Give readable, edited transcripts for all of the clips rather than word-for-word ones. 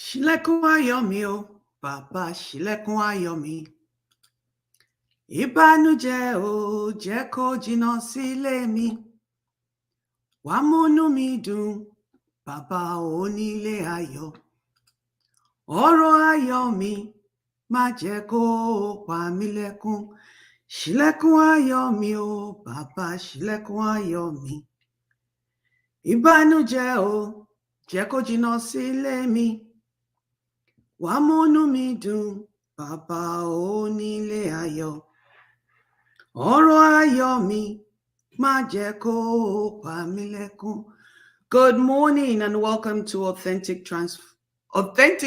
Ṣílẹ̀kùn ayọ̀ mi o, bàbá ṣílẹ̀kùn ayọ̀ mi. Ìbànújẹ́ ò jẹ́ kó jìnnà sílé mi. Wàá múnú mi dùn, bàbá onílé ayọ̀. Ọ̀rọ̀ ayọ̀ mi má jẹ́ kó pa mí lẹ́kún. Ṣílẹ̀kùn ayọ̀ mi o, bàbá ṣílẹ̀kùn ayọ̀ mi. Ìbànújẹ́ ò jẹ́ kó jìnnà sílé mi. Wàá múnú mi dùn, bàbá onílé ayọ̀. Ọ̀rọ̀ ayọ̀ mi má jẹ́ kó pa mí lẹ́kún. Good morning and welcome to Authentic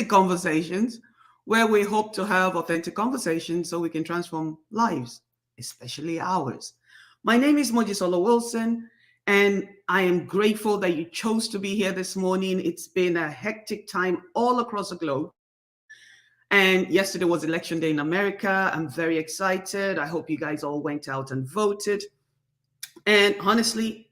Conversations, where we hope to have authentic conversations so we can transform lives, especially ours. My name is Mojisola Wilson, and I am grateful that you chose to be here this morning. It's been a hectic time all across the globe. And yesterday was election day in America. I'm very excited. I hope you guys all went out and voted. And honestly,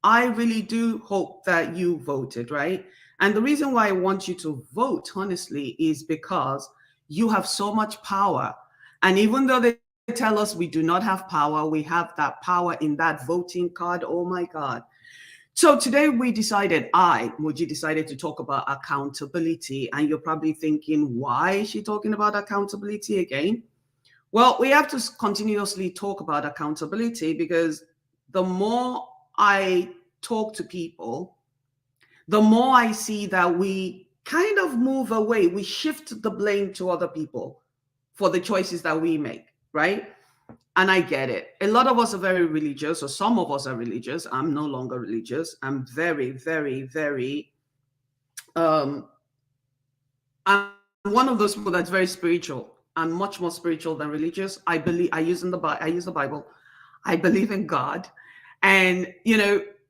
I really do hope that you voted, right? And the reason why I want you to vote, honestly, is because you have so much power. And even though they tell us we do not have power, we have that power in that voting card. Oh my God. So today Moji decided to talk about accountability. And you're probably thinking, why is she talking about accountability again? Well, we have to continuously talk about accountability because the more I talk to people, the more I see that we kind of move away. We shift the blame to other people for the choices that we make, right? And I get it. A lot of us are very religious, or some of us are religious. I'm no longer religious. I'm very, very, very, I'm one of those people that's very spiritual. I'm much more spiritual than religious. I use the Bible. I believe in God. And,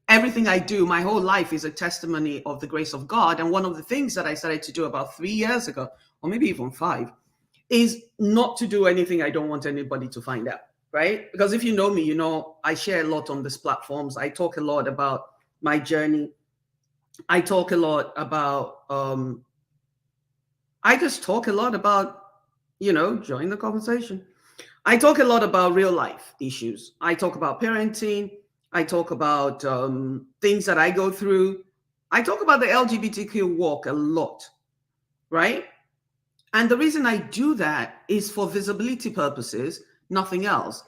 everything I do, my whole life is a testimony of the grace of God. And one of the things that I started to do about 3 years ago, or maybe even 5, is not to do anything I don't want anybody to find out, right? Because if you know me, I share a lot on these platforms. I talk a lot about my journey. I talk a lot about, I just talk a lot about, join the conversation. I talk a lot about real life issues. I talk about parenting. I talk about things that I go through. I talk about the LGBTQ walk a lot, right? And the reason I do that is for visibility purposes, nothing else.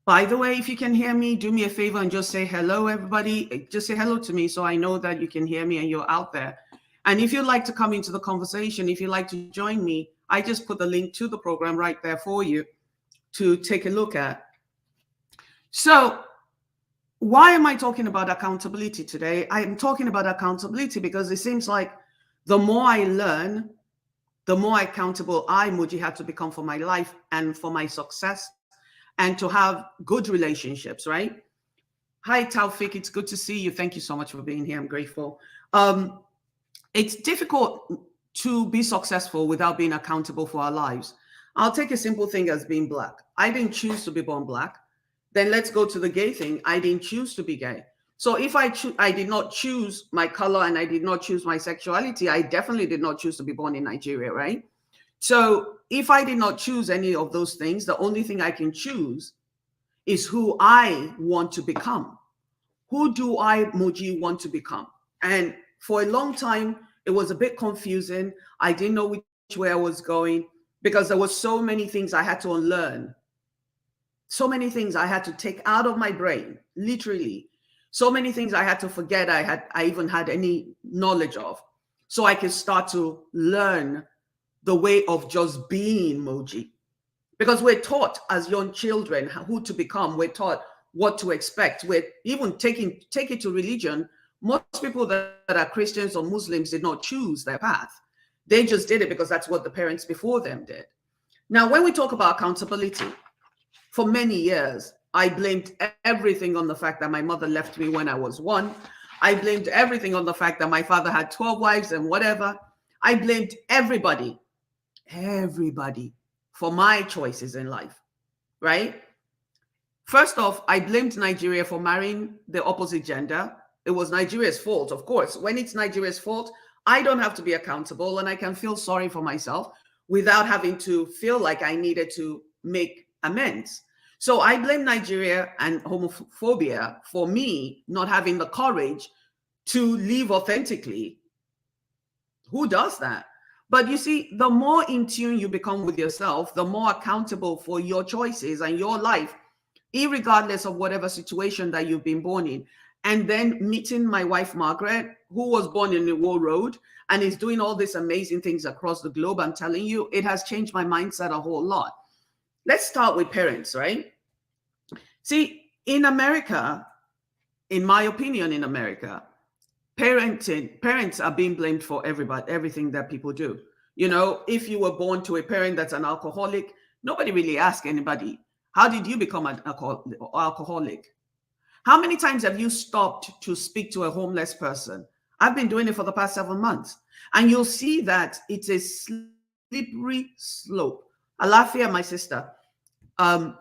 By the way, if you can hear me, do me a favor and just say hello, everybody. Just say hello to me so I know that you can hear me and you're out there. And if you'd like to come into the conversation, if you'd like to join me, I just put the link to the program right there for you to take a look at. So why am I talking about accountability today? I am talking about accountability because it seems like the more I learn, the more accountable I, Moji, had to become for my life and for my success and to have good relationships, right? Hi, Taufik. It's good to see you. Thank you so much for being here. I'm grateful. It's difficult to be successful without being accountable for our lives. I'll take a simple thing as being Black. I didn't choose to be born Black. Then let's go to the gay thing. I didn't choose to be gay. So if I did not choose my color and I did not choose my sexuality, I definitely did not choose to be born in Nigeria, right? So if I did not choose any of those things, the only thing I can choose is who I want to become. Who do I, Moji, want to become? And for a long time, it was a bit confusing. I didn't know which way I was going because there were so many things I had to unlearn. So many things I had to take out of my brain, literally. So many things I had to forget I even had any knowledge of. So I could start to learn the way of just being, Moji. Because we're taught as young children who to become. We're taught what to expect. We're even take it to religion. Most people that are Christians or Muslims did not choose their path. They just did it because that's what the parents before them did. Now, when we talk about accountability, for many years, I blamed everything on the fact that my mother left me when I was 1. I blamed everything on the fact that my father had 12 wives and whatever. I blamed everybody for my choices in life, right? First off, I blamed Nigeria for marrying the opposite gender. It was Nigeria's fault, of course. When it's Nigeria's fault, I don't have to be accountable and I can feel sorry for myself without having to feel like I needed to make amends. So I blame Nigeria and homophobia for me not having the courage to live authentically. Who does that? But you see, the more in tune you become with yourself, the more accountable for your choices and your life, irregardless of whatever situation that you've been born in. And then meeting my wife, Margaret, who was born in the War Road and is doing all these amazing things across the globe. I'm telling you, it has changed my mindset a whole lot. Let's start with parents, right? See, in America, in my opinion, in America, parents are being blamed for everything that people do. You know, if you were born to a parent that's an alcoholic, nobody really asks anybody, how did you become an alcoholic? How many times have you stopped to speak to a homeless person? I've been doing it for the past 7 months, and you'll see that it's a slippery slope. Alafia, my sister,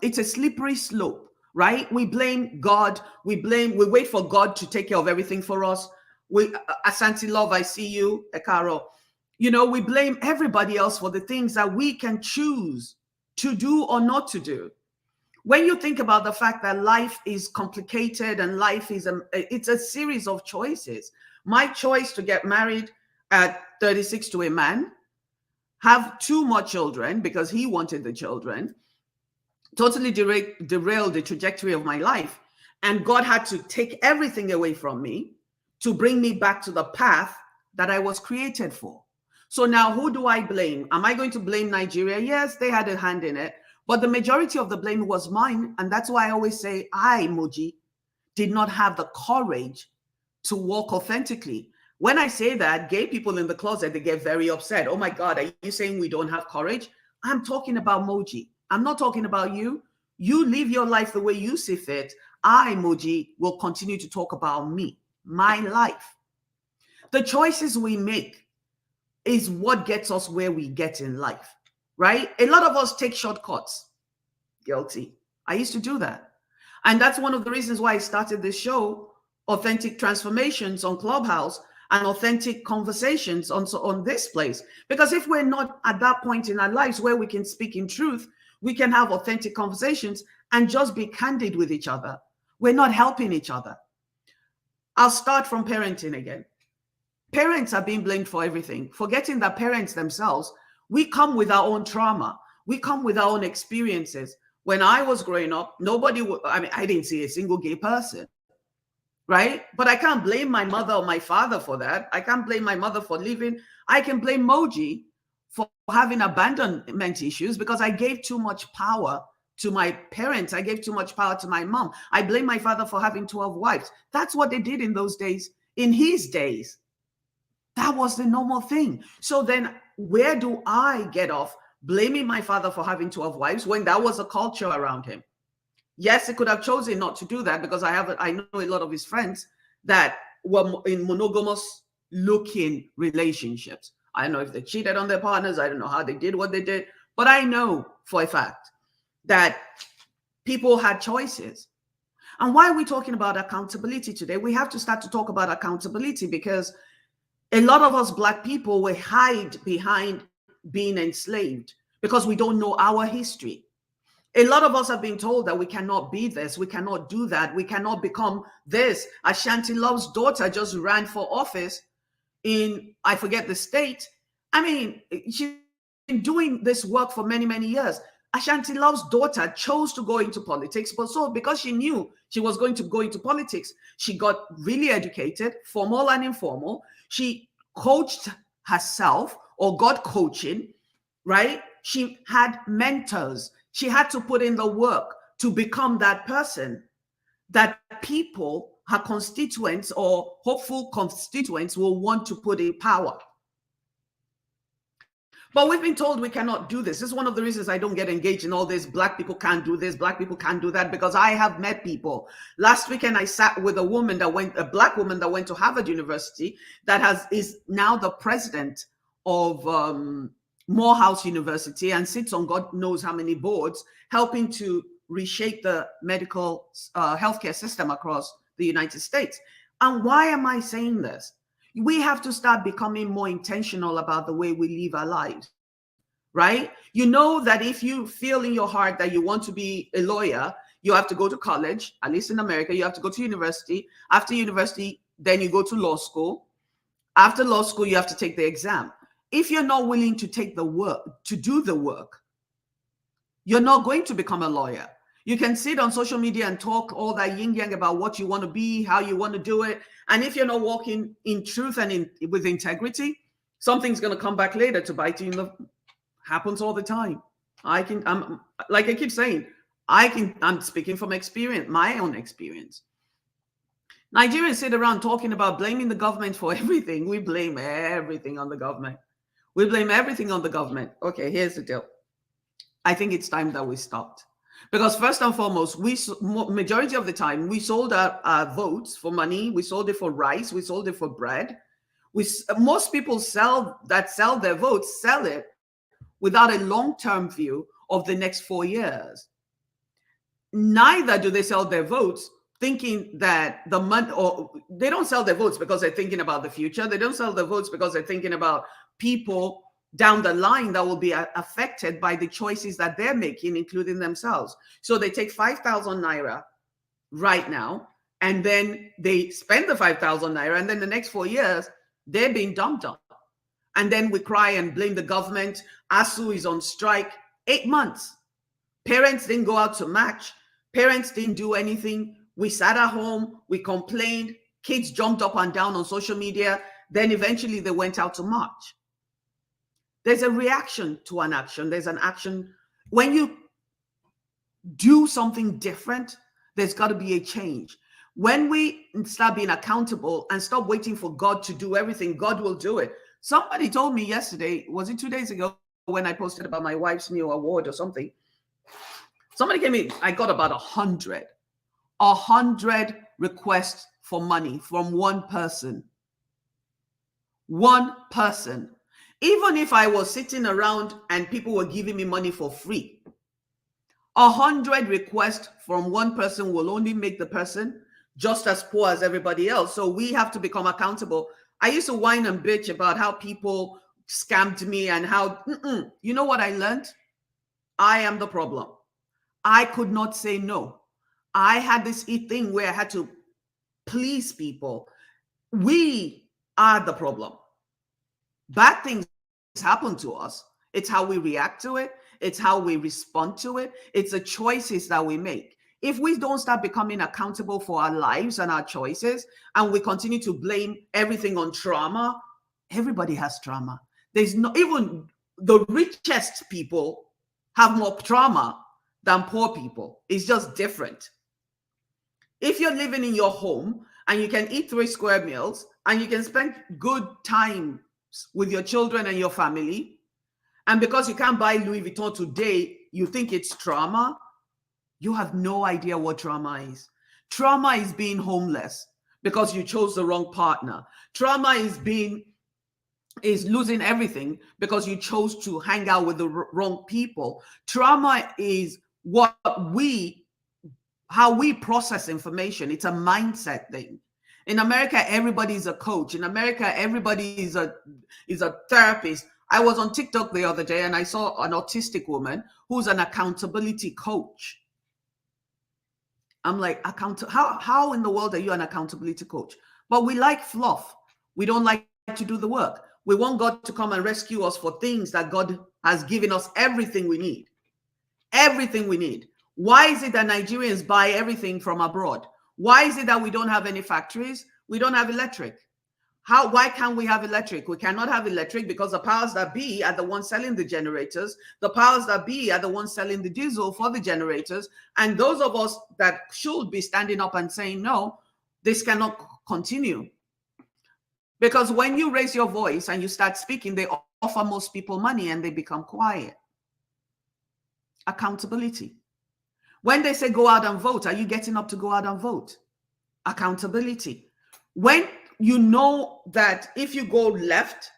it's a slippery slope, right? We blame God. We wait for God to take care of everything for us. Asante Love, I see you, Ekaro. You know, we blame everybody else for the things that we can choose to do or not to do. When you think about the fact that life is complicated and life is it's a series of choices. My choice to get married at 36 to a man, have 2 more children because he wanted the children, totally derailed the trajectory of my life. And God had to take everything away from me to bring me back to the path that I was created for. So now who do I blame? Am I going to blame Nigeria? Yes, they had a hand in it, but the majority of the blame was mine. And that's why I always say I, Moji, did not have the courage to walk authentically. When I say that, gay people in the closet, they get very upset. Oh my God, are you saying we don't have courage? I'm talking about Moji. I'm not talking about you. You live your life the way you see fit. I, Moji, will continue to talk about me, my life. The choices we make is what gets us where we get in life, right? A lot of us take shortcuts. Guilty. I used to do that. And that's one of the reasons why I started this show, Authentic Transformations on Clubhouse and Authentic Conversations on this place. Because if we're not at that point in our lives where we can speak in truth, we can have authentic conversations and just be candid with each other. We're not helping each other. I'll start from parenting again. Parents are being blamed for everything, forgetting that parents themselves, we come with our own trauma. We come with our own experiences. When I was growing up, I didn't see a single gay person, right? But I can't blame my mother or my father for that. I can't blame my mother for leaving. I can blame Moji for having abandonment issues because I gave too much power to my parents. I gave too much power to my mom. I blame my father for having 12 wives. That's what they did in those days. In his days, that was the normal thing. So then where do I get off blaming my father for having 12 wives when that was a culture around him? Yes, he could have chosen not to do that because I know a lot of his friends that were in monogamous looking relationships. I don't know if they cheated on their partners. I don't know how they did what they did, but I know for a fact that people had choices. And why are we talking about accountability today? We have to start to talk about accountability because a lot of us Black people, we hide behind being enslaved because we don't know our history. A lot of us have been told that we cannot be this, we cannot do that, we cannot become this. Ashanti Love's daughter just ran for office in, I forget the state. I mean, she's been doing this work for many, many years. Ashanti Love's daughter chose to go into politics, but so because she knew she was going to go into politics, she got really educated, formal and informal. She coached herself or got coaching, right? She had mentors. She had to put in the work to become that person that people, her constituents or hopeful constituents, will want to put in power. But we've been told we cannot do this. This is one of the reasons I don't get engaged in all this. Black people can't do this. Black people can't do that, because I have met people. Last weekend, I sat with a Black woman that went to Harvard University that is now the president of Morehouse University and sits on God knows how many boards, helping to reshape the medical healthcare system across the United States. And why am I saying this? We have to start becoming more intentional about the way we live our lives, right? You know that if you feel in your heart that you want to be a lawyer, you have to go to college. At least in America, you have to go to university. After university, then you go to law school. After law school, you have to take the exam. If you're not willing to take the work, to do the work, you're not going to become a lawyer. You can sit on social media and talk all that yin yang about what you want to be, how you want to do it. And if you're not walking in truth and with integrity, something's going to come back later to bite you in the. Happens all the time. I'm like I keep saying, I'm speaking from experience, my own experience. Nigerians sit around talking about blaming the government for everything. We blame everything on the government. We blame everything on the government. Okay, here's the deal. I think it's time that we stopped. Because first and foremost, majority of the time, we sold our votes for money. We sold it for rice. We sold it for bread. Most people sell their votes, sell it without a long-term view of the next 4 years. Neither do they sell their votes thinking that the money, or they don't sell their votes because they're thinking about the future. They don't sell their votes because they're thinking about people down the line that will be affected by the choices that they're making, including themselves. So they take 5,000 naira right now, and then they spend the 5,000 naira, and then the next 4 years, they're being dumped on. And then we cry and blame the government. ASU is on strike 8 months. Parents didn't go out to march. Parents didn't do anything. We sat at home. We complained. Kids jumped up and down on social media. Then eventually they went out to march. There's a reaction to an action. There's an action. When you do something different, there's got to be a change. When we start being accountable and stop waiting for God to do everything, God will do it. Somebody told me yesterday, was it 2 days ago, when I posted about my wife's new award or something? Somebody came in, I got about 100 requests for money from one person. One person. Even if I was sitting around and people were giving me money for free, 100 requests from one person will only make the person just as poor as everybody else. So we have to become accountable. I used to whine and bitch about how people scammed me and how, you know what I learned? I am the problem. I could not say no. I had this thing where I had to please people. We are the problem. Bad things happen to us. It's how we react to it. It's how we respond to it. It's the choices that we make. If we don't start becoming accountable for our lives and our choices, and we continue to blame everything on trauma, everybody has trauma. There's no, even the richest people have more trauma than poor people. It's just different. If you're living in your home and you can eat 3 square meals and you can spend good time with your children and your family, and because you can't buy Louis Vuitton today, you think it's trauma, you have no idea what trauma is. Trauma is being homeless because you chose the wrong partner. Trauma is losing everything because you chose to hang out with the wrong people. Trauma is how we process information. It's a mindset thing. In America, everybody is a coach. In America, everybody is a therapist. I was on TikTok the other day and I saw an autistic woman who's an accountability coach. I'm like, how in the world are you an accountability coach? But we like fluff. We don't like to do the work. We want God to come and rescue us for things that God has given us everything we need. Everything we need. Why is it that Nigerians buy everything from abroad? Why is it that we don't have any factories? We don't have electric. Why can't we have electric? We cannot have electric because the powers that be are the ones selling the generators. The powers that be are the ones selling the diesel for the generators. And those of us that should be standing up and saying, no, this cannot continue. Because when you raise your voice and you start speaking, they offer most people money and they become quiet. Accountability. When they say go out and vote, are you getting up to go out and vote? Accountability. When you know that if you go left,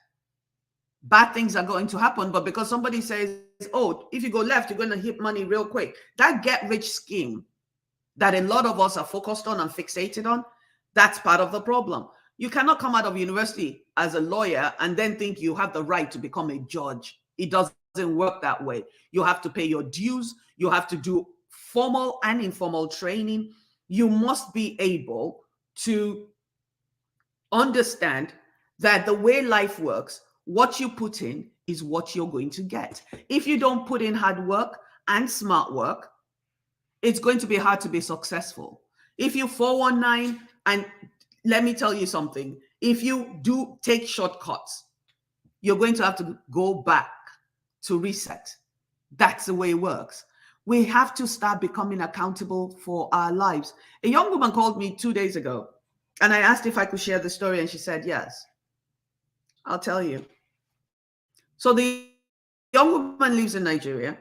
bad things are going to happen, but because somebody says, oh, if you go left, you're going to hit money real quick. That get rich scheme that a lot of us are focused on and fixated on, That's part of the problem. You cannot come out of university as a lawyer and then think you have the right to become a judge. It doesn't work that way. You have to pay your dues. You have to do formal and informal training. You must be able to understand that the way life works, what you put in is what you're going to get. If you don't put in hard work and smart work, it's going to be hard to be successful. If you 419, and let me tell you something, if you do take shortcuts, you're going to have to go back to reset. That's the way it works. We have to start becoming accountable for our lives. A young woman called me 2 days ago, and I asked if I could share the story, and she said, yes. I'll tell you. So the young woman lives in Nigeria,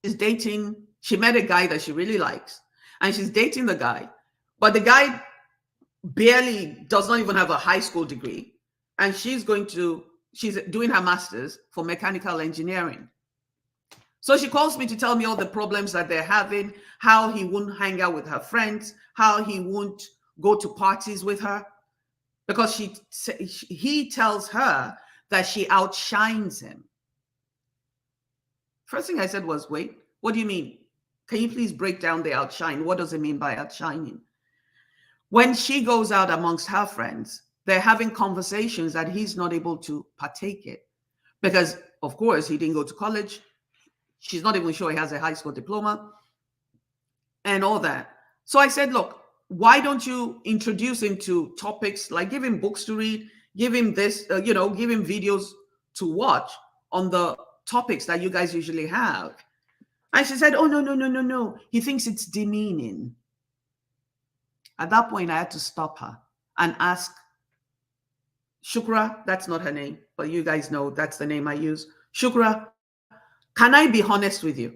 is dating, she met a guy that she really likes, and she's dating the guy, but the guy barely does not even have a high school degree, and she's doing her master's for mechanical engineering. So she calls me to tell me all the problems that they're having, how he won't hang out with her friends, how he won't go to parties with her, because he tells her that she outshines him. First thing I said was, wait, what do you mean? Can you please break down the outshine? What does it mean by outshining? When she goes out amongst her friends, they're having conversations that he's not able to partake in because, of course, he didn't go to college. She's not even sure he has a high school diploma and all that. So I said, look, why don't you introduce him to topics like give him books to read, give him this, give him videos to watch on the topics that you guys usually have. And she said, oh, no. He thinks it's demeaning. At that point, I had to stop her and ask Shukra, that's not her name, but you guys know that's the name I use. Shukra, can I be honest with you?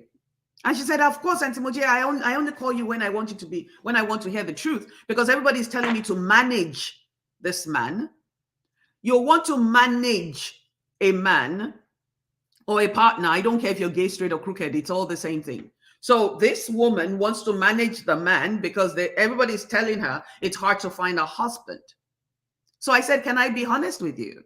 And she said, of course, Auntie Moji, I only call you when I want to hear the truth, because everybody's telling me to manage this man. You want to manage a man or a partner. I don't care if you're gay, straight, or crooked. It's all the same thing. So this woman wants to manage the man because everybody's telling her it's hard to find a husband. So I said, can I be honest with you?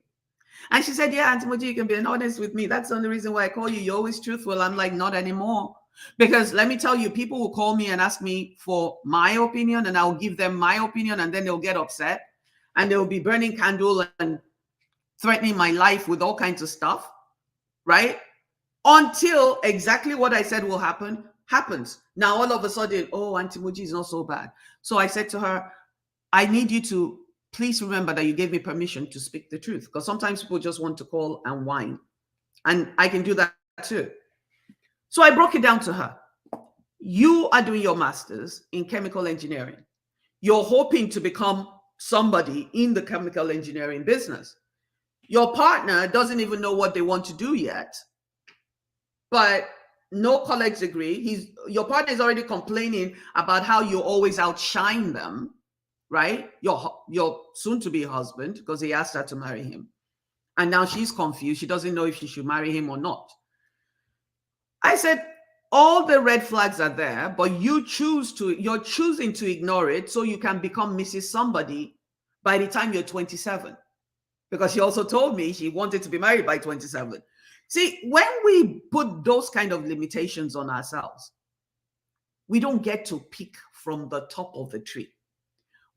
And she said, yeah, Auntie Moji, you can be honest with me. That's the only reason why I call you. You're always truthful. I'm like, not anymore. Because let me tell you, people will call me and ask me for my opinion, and I'll give them my opinion, and then they'll get upset, and they'll be burning candle and threatening my life with all kinds of stuff, right? Until exactly what I said will happen happens. Now, all of a sudden, oh, Auntie Moji is not so bad. So I said to her, I need you to please remember that you gave me permission to speak the truth, because sometimes people just want to call and whine, and I can do that too. So I broke it down to her. You are doing your master's in chemical engineering. You're hoping to become somebody in the chemical engineering business. Your partner doesn't even know what they want to do yet, but no college degree. Your partner is already complaining about how you always outshine them, right? Your soon-to-be husband, because he asked her to marry him. And now she's confused. She doesn't know if she should marry him or not. I said, all the red flags are there, but you're choosing to ignore it so you can become Mrs. Somebody by the time you're 27. Because she also told me she wanted to be married by 27. See, when we put those kind of limitations on ourselves, we don't get to pick from the top of the tree.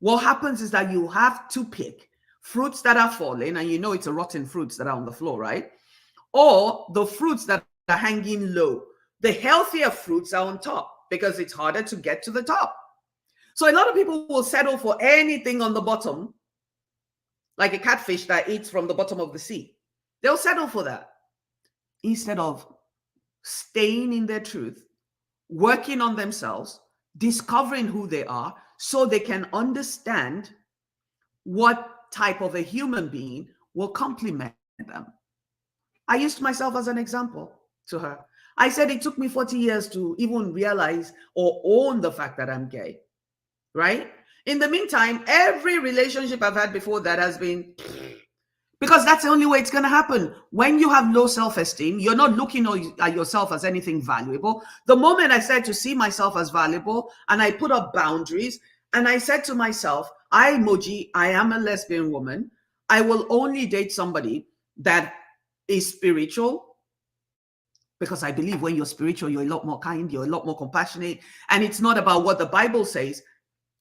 What happens is that you have to pick fruits that are falling, and you know it's a rotten fruits that are on the floor, right? Or the fruits that are hanging low. The healthier fruits are on top because it's harder to get to the top. So a lot of people will settle for anything on the bottom, like a catfish that eats from the bottom of the sea. They'll settle for that instead of staying in their truth, working on themselves, discovering who they are so they can understand what type of a human being will complement them. I used myself as an example to her. I said it took me 40 years to even realize or own the fact that I'm gay, right? In the meantime, every relationship I've had before that has been, because that's the only way it's going to happen. When you have low self-esteem, you're not looking at yourself as anything valuable. The moment I started to see myself as valuable and I put up boundaries and I said to myself, Moji, I am a lesbian woman. I will only date somebody that is spiritual, because I believe when you're spiritual, you're a lot more kind, you're a lot more compassionate. And it's not about what the Bible says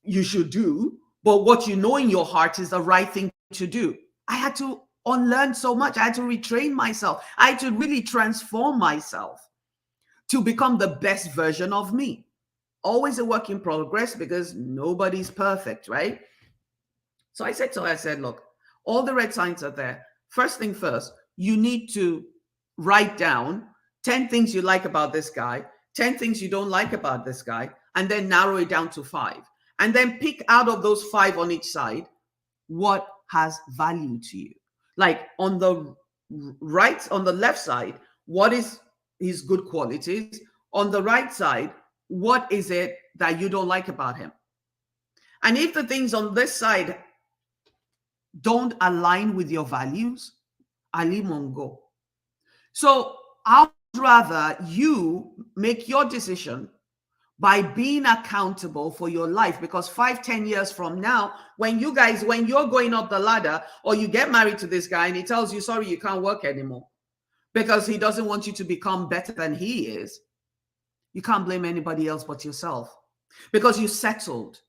you should do, but what you know in your heart is the right thing to do. I had to unlearn so much. I had to retrain myself. I had to really transform myself to become the best version of me. Always a work in progress, because nobody's perfect, right? So I said to her, I said, look, all the red signs are there. First thing first, you need to write down 10 things you like about this guy, 10 things you don't like about this guy, and then narrow it down to 5. And then pick out of those 5 on each side what has value to you. Like on the left side, what is his good qualities? On the right side, what is it that you don't like about him? And if the things on this side don't align with your values, Ali Mongo. So I would rather you make your decision by being accountable for your life, because 5-10 years from now, when you're going up the ladder, or you get married to this guy and he tells you, sorry, you can't work anymore because he doesn't want you to become better than he is, you can't blame anybody else but yourself, because you settled.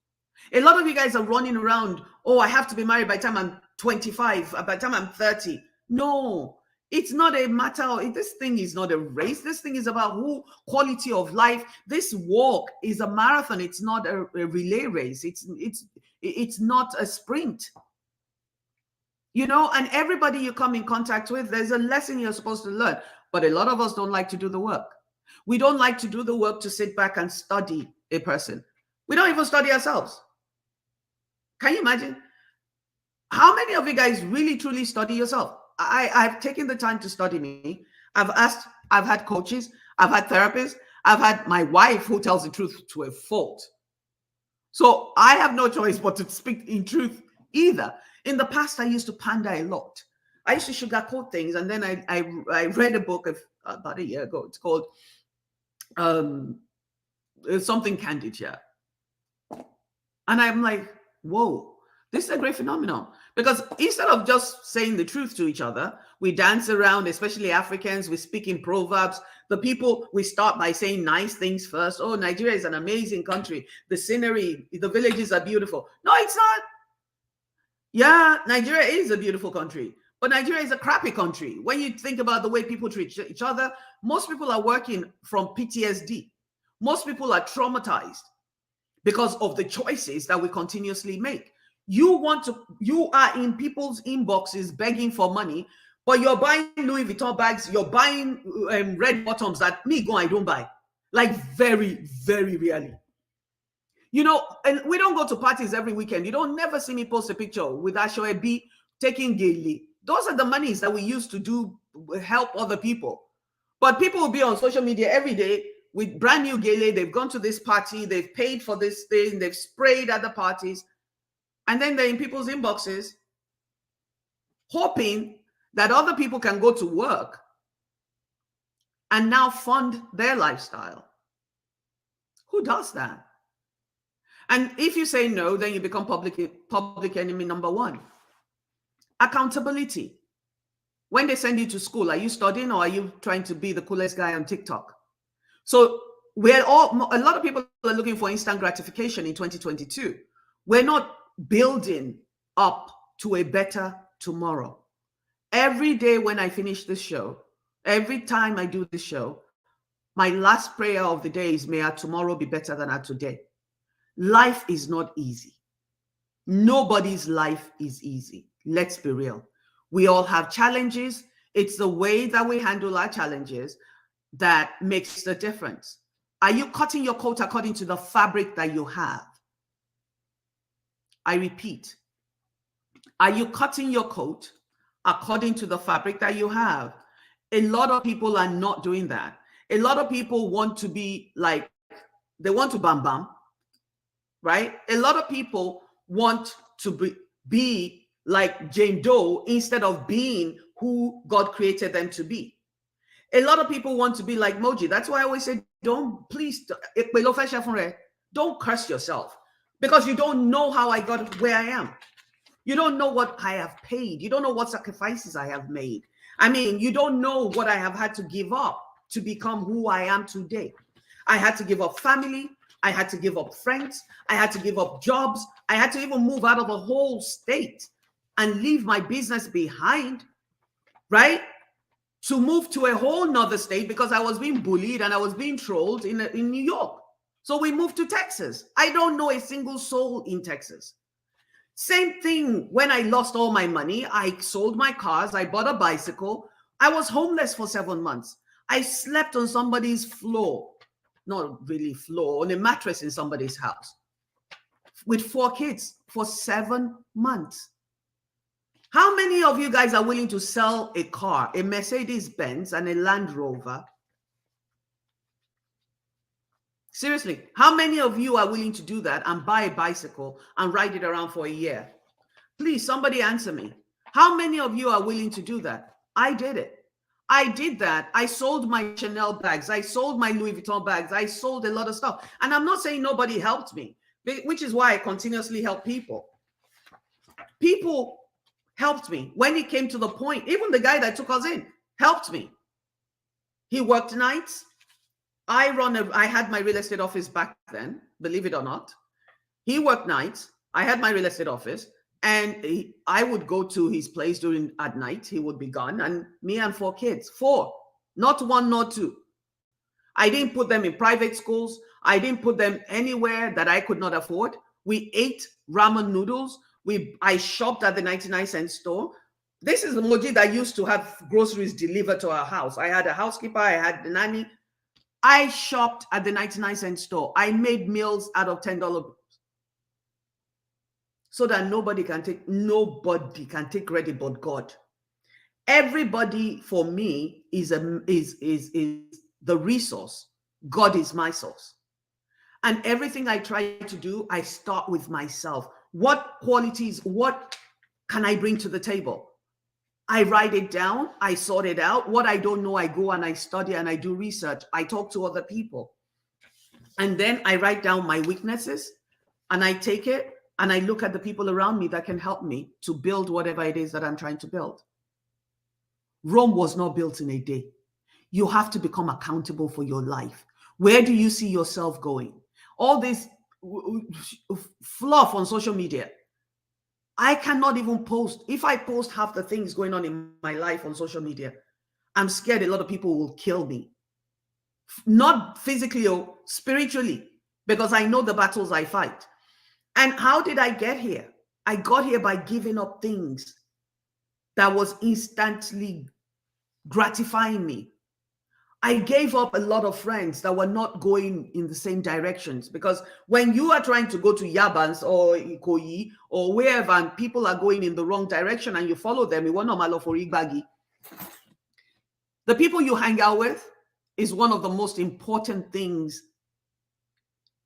A lot of you guys are running around, oh, I have to be married by the time I'm 25, by the time I'm 30. No, it's not a matter of, this thing is not a race. This thing is about quality of life. This walk is a marathon. It's not a relay race. It's not a sprint. You know, and everybody you come in contact with, there's a lesson you're supposed to learn. But a lot of us don't like to do the work. We don't like to do the work to sit back and study a person. We don't even study ourselves. Can you imagine? How many of you guys really truly study yourself? I've taken the time to study me. I've had coaches, I've had therapists, I've had my wife who tells the truth to a fault. So I have no choice but to speak in truth either. In the past, I used to pander a lot. I used to sugarcoat things. And then I read a book about a year ago. It's called Something Candid Here. And I'm like, whoa, this is a great phenomenon. Because instead of just saying the truth to each other, we dance around, especially Africans, we speak in proverbs. The people, we start by saying nice things first. Oh, Nigeria is an amazing country. The scenery, the villages are beautiful. No, it's not. Yeah, Nigeria is a beautiful country, but Nigeria is a crappy country. When you think about the way people treat each other, most people are working from PTSD. Most people are traumatized because of the choices that we continuously make. You are in people's inboxes begging for money, but you're buying Louis Vuitton bags, you're buying red bottoms that I don't buy. Like very, very rarely. You know, and we don't go to parties every weekend. You don't never see me post a picture with Ashoebi taking gaily. Those are the monies that we use to help other people. But people will be on social media every day with brand new gaily. They've gone to this party, they've paid for this thing, they've sprayed at the parties. And then they're in people's inboxes, hoping that other people can go to work and now fund their lifestyle. Who does that? And if you say no, then you become public enemy number 1. Accountability. When they send you to school, are you studying or are you trying to be the coolest guy on TikTok? So a lot of people are looking for instant gratification in 2022. We're not building up to a better tomorrow. Every day when I finish this show, every time I do this show, my last prayer of the day is, may our tomorrow be better than our today. Life is not easy. Nobody's life is easy. Let's be real. We all have challenges. It's the way that we handle our challenges that makes the difference. Are you cutting your coat according to the fabric that you have? I repeat, are you cutting your coat according to the fabric that you have? A lot of people are not doing that. A lot of people want to be like, they want to bam bam, right? A lot of people want to be like Jane Doe instead of being who God created them to be. A lot of people want to be like Moji. That's why I always say, don't curse yourself. because you don't know how I got where I am. You don't know what I have paid. You don't know what sacrifices I have made. I mean, you don't know what I have had to give up to become who I am today. I had to give up family. I had to give up friends. I had to give up jobs. I had to even move out of a whole state and leave my business behind, right? To move to a whole nother state because I was being bullied and I was being trolled in New York. So we moved to Texas. I don't know a single soul in Texas. Same thing when I lost all my money. I sold my cars. I bought a bicycle. I was homeless for 7 months. I slept on somebody's floor, not really floor, on a mattress in somebody's house with 4 kids for 7 months. How many of you guys are willing to sell a car, a Mercedes-Benz and a Land Rover? Seriously, how many of you are willing to do that and buy a bicycle and ride it around for a year? Please, somebody answer me. How many of you are willing to do that? I did it. I did that. I sold my Chanel bags. I sold my Louis Vuitton bags. I sold a lot of stuff. And I'm not saying nobody helped me, which is why I continuously help people. People helped me when it came to the point. Even the guy that took us in helped me. He worked nights. I had my real estate office back then, believe it or not. He worked nights. I had my real estate office, and I would go to his place at night. He would be gone, and me and 4 kids, 4, not 1, not 2. I didn't put them in private schools. I didn't put them anywhere that I could not afford. We ate ramen noodles. I shopped at the 99-cent store. This is the Moji that used to have groceries delivered to our house. I had a housekeeper. I had the nanny. I shopped at the 99-cent store. I made meals out of $10 bills so that nobody can take credit but God. Everybody for me is the resource. God is my source. And everything I try to do, I start with myself. What qualities, what can I bring to the table? I write it down, I sort it out. What I don't know, I go and I study and I do research. I talk to other people. And then I write down my weaknesses and I take it and I look at the people around me that can help me to build whatever it is that I'm trying to build. Rome was not built in a day. You have to become accountable for your life. Where do you see yourself going? All this fluff on social media. I cannot even post. If I post half the things going on in my life on social media, I'm scared a lot of people will kill me. Not physically or spiritually, because I know the battles I fight. And how did I get here? I got here by giving up things that was instantly gratifying me. I gave up a lot of friends that were not going in the same directions, because when you are trying to go to Yabans or Ikoyi or wherever and people are going in the wrong direction and you follow them, the people you hang out with is one of the most important things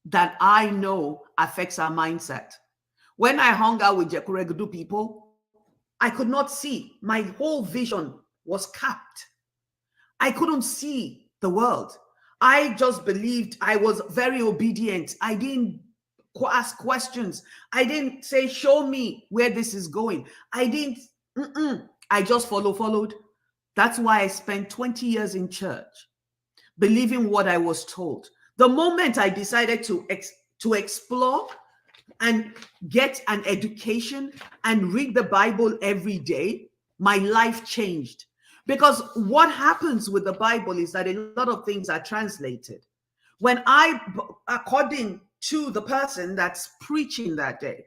that I know affects our mindset. When I hung out with Jekuregudu people, I could not see. My whole vision was capped. I couldn't see the world. I just believed. I was very obedient. I didn't ask questions. I didn't say, show me where this is going. I didn't. I just followed. That's why I spent 20 years in church, believing what I was told. The moment I decided to explore and get an education and read the Bible every day, my life changed. Because what happens with the Bible is that a lot of things are translated. According to the person that's preaching that day,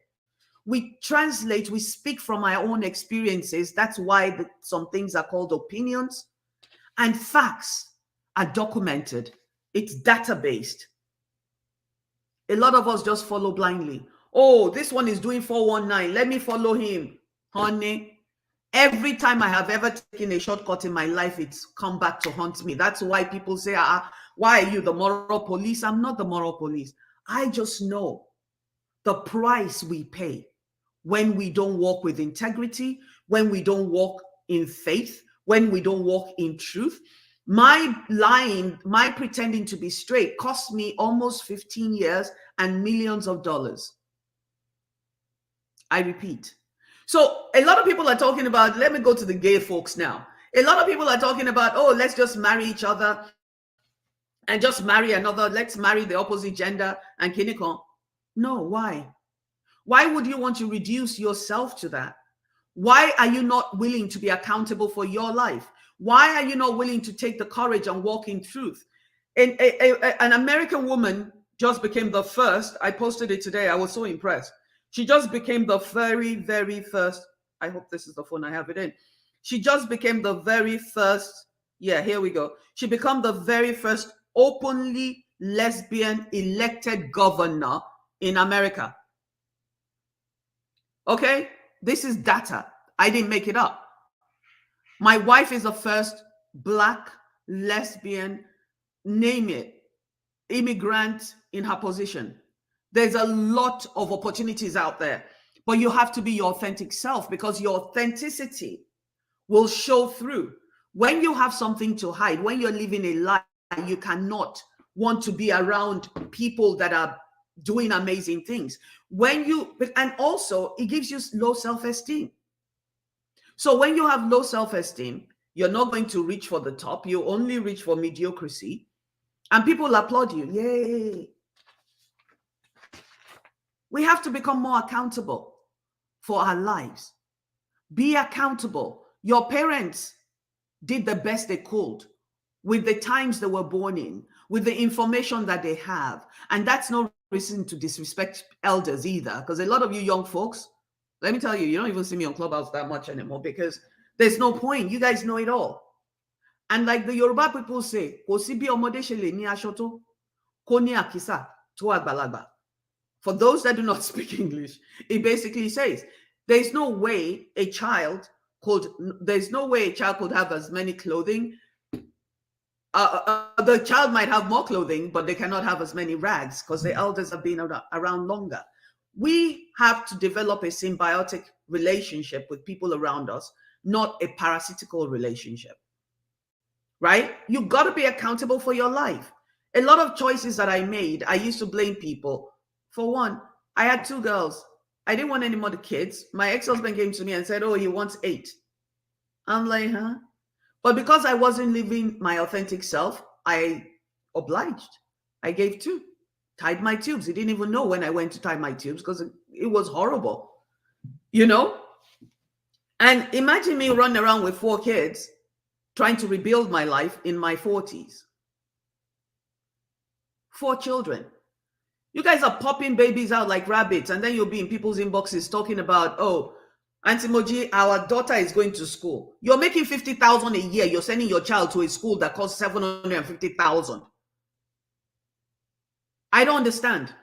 we translate, we speak from our own experiences. That's why some things are called opinions, and facts are documented. It's data-based. A lot of us just follow blindly. Oh, this one is doing 419. Let me follow him. Honey, every time I have ever taken a shortcut in my life, it's come back to haunt me. That's why people say, why are you the moral police? I'm not the moral police. I just know the price we pay when we don't walk with integrity, when we don't walk in faith, when we don't walk in truth. My lying, my pretending to be straight cost me almost 15 years and millions of dollars. I repeat. So a lot of people are talking about, let me go to the gay folks now. A lot of people are talking about, oh, let's just marry each other and just marry another. Let's marry the opposite gender and kinikon. No, why? Why would you want to reduce yourself to that? Why are you not willing to be accountable for your life? Why are you not willing to take the courage and walk in truth? An American woman just became the first. I posted it today. I was so impressed. She just became the very, very first. I hope this is the phone I have it in. She just became the very first. Yeah, here we go. She became the very first openly lesbian elected governor in America. Okay? This is data. I didn't make it up. My wife is the first Black lesbian, name it, immigrant in her position. There's a lot of opportunities out there, but you have to be your authentic self, because your authenticity will show through. When you have something to hide, when you're living a lie, you cannot want to be around people that are doing amazing things. And also it gives you low self-esteem. So when you have low self-esteem, you're not going to reach for the top. You only reach for mediocrity, and people applaud you. Yay. We have to become more accountable for our lives. Be accountable. Your parents did the best they could with the times they were born in, with the information that they have. And that's no reason to disrespect elders either, because a lot of you young folks, let me tell you, you don't even see me on Clubhouse that much anymore, because there's no point. You guys know it all. And like the Yoruba people say, for those that do not speak English, it basically says there's no way a child could have as many clothing. The child might have more clothing, but they cannot have as many rags, because the elders have been around longer. We have to develop a symbiotic relationship with people around us, not a parasitical relationship, right? You got to be accountable for your life. A lot of choices that I made, I used to blame people. For one, I had 2 girls. I didn't want any more kids. My ex-husband came to me and said, oh, he wants 8. I'm like, huh? But because I wasn't living my authentic self, I obliged. I gave 2. Tied my tubes. He didn't even know when I went to tie my tubes, because it was horrible, you know? And imagine me running around with 4 kids trying to rebuild my life in my 40s. 4 children. You guys are popping babies out like rabbits, and then you'll be in people's inboxes talking about, oh, Auntie Moji, our daughter is going to school. You're making 50,000 a year. You're sending your child to a school that costs 750,000. I don't understand.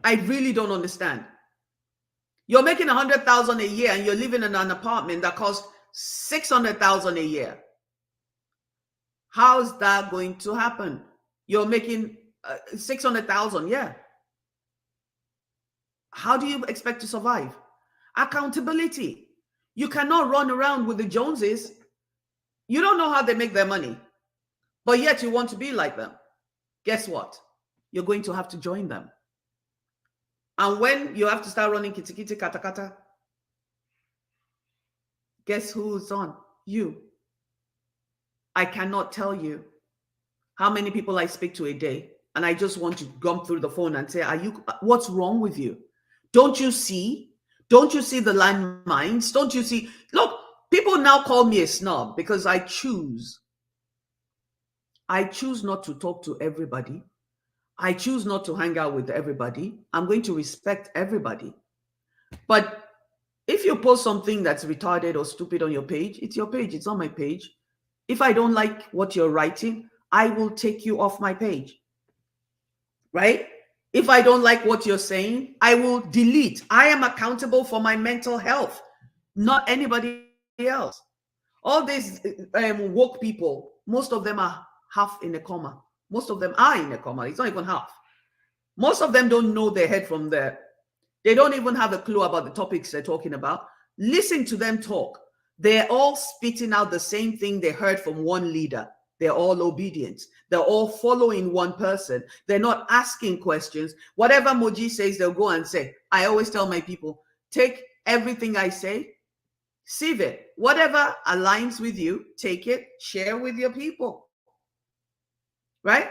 I really don't understand. You're making 100,000 a year, and you're living in an apartment that costs 600,000 a year. How's that going to happen? You're making 600,000, yeah. How do you expect to survive? Accountability. You cannot run around with the Joneses. You don't know how they make their money, but yet you want to be like them. Guess what? You're going to have to join them. And when you have to start running kitikiti katakata, guess who's on? You. I cannot tell you how many people I speak to a day, and I just want to gum through the phone and say, what's wrong with you? Don't you see? Don't you see the landmines? Don't you see? Look, people now call me a snob because I choose not to talk to everybody. I choose not to hang out with everybody. I'm going to respect everybody. But if you post something that's retarded or stupid on your page, it's your page. It's not my page. If I don't like what you're writing, I will take you off my page. Right? If I don't like what you're saying, I will delete. I am accountable for my mental health, not anybody else. All these woke people, most of them are half in a coma. Most of them are in a coma. It's not even half. Most of them don't know their head from there. They don't even have a clue about the topics they're talking about. Listen to them talk. They're all spitting out the same thing they heard from one leader. They're all obedient. They're all following one person. They're not asking questions. Whatever Moji says, they'll go and say. I always tell my people, take everything I say, sieve it. Whatever aligns with you, take it, share with your people. Right?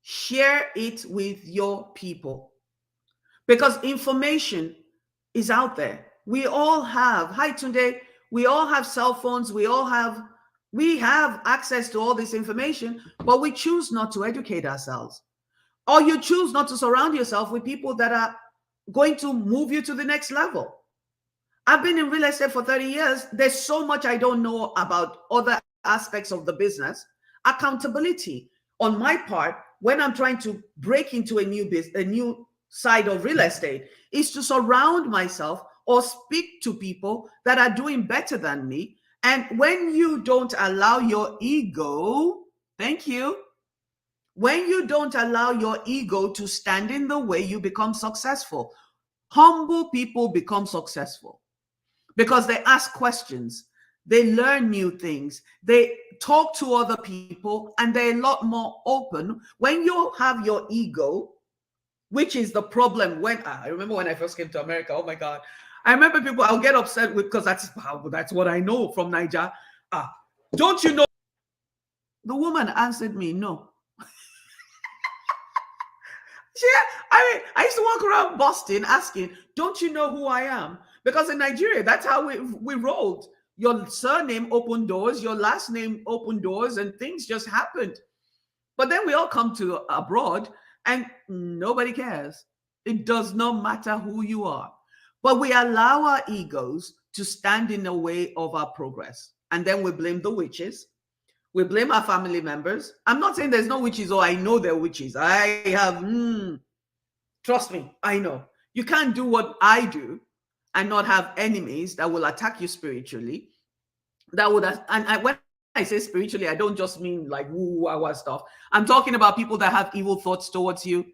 Share it with your people. Because information is out there. We all have, hi Tunde, we all have cell phones, we have access to all this information, but we choose not to educate ourselves. Or you choose not to surround yourself with people that are going to move you to the next level. I've been in real estate for 30 years. There's so much I don't know about other aspects of the business. Accountability on my part, when I'm trying to break into a new side of real estate, is to surround myself or speak to people that are doing better than me. And when you don't allow your ego, thank you, when you don't allow your ego to stand in the way, you become successful. Humble people become successful because they ask questions, they learn new things, they talk to other people, and they're a lot more open. When you have your ego, which is the problem, when I remember when I first came to America, oh my God, I remember people I'll get upset with because that's what I know from Niger. Don't you know? The woman answered me, no. I used to walk around Boston asking, don't you know who I am? Because in Nigeria, that's how we rolled. Your surname opened doors, your last name opened doors, and things just happened. But then we all come to abroad and nobody cares. It does not matter who you are. But we allow our egos to stand in the way of our progress. And then we blame the witches. We blame our family members. I'm not saying there's no witches, or I know they're witches. I have, trust me, I know. You can't do what I do and not have enemies that will attack you spiritually. When I say spiritually, I don't just mean like woo wah stuff. I'm talking about people that have evil thoughts towards you.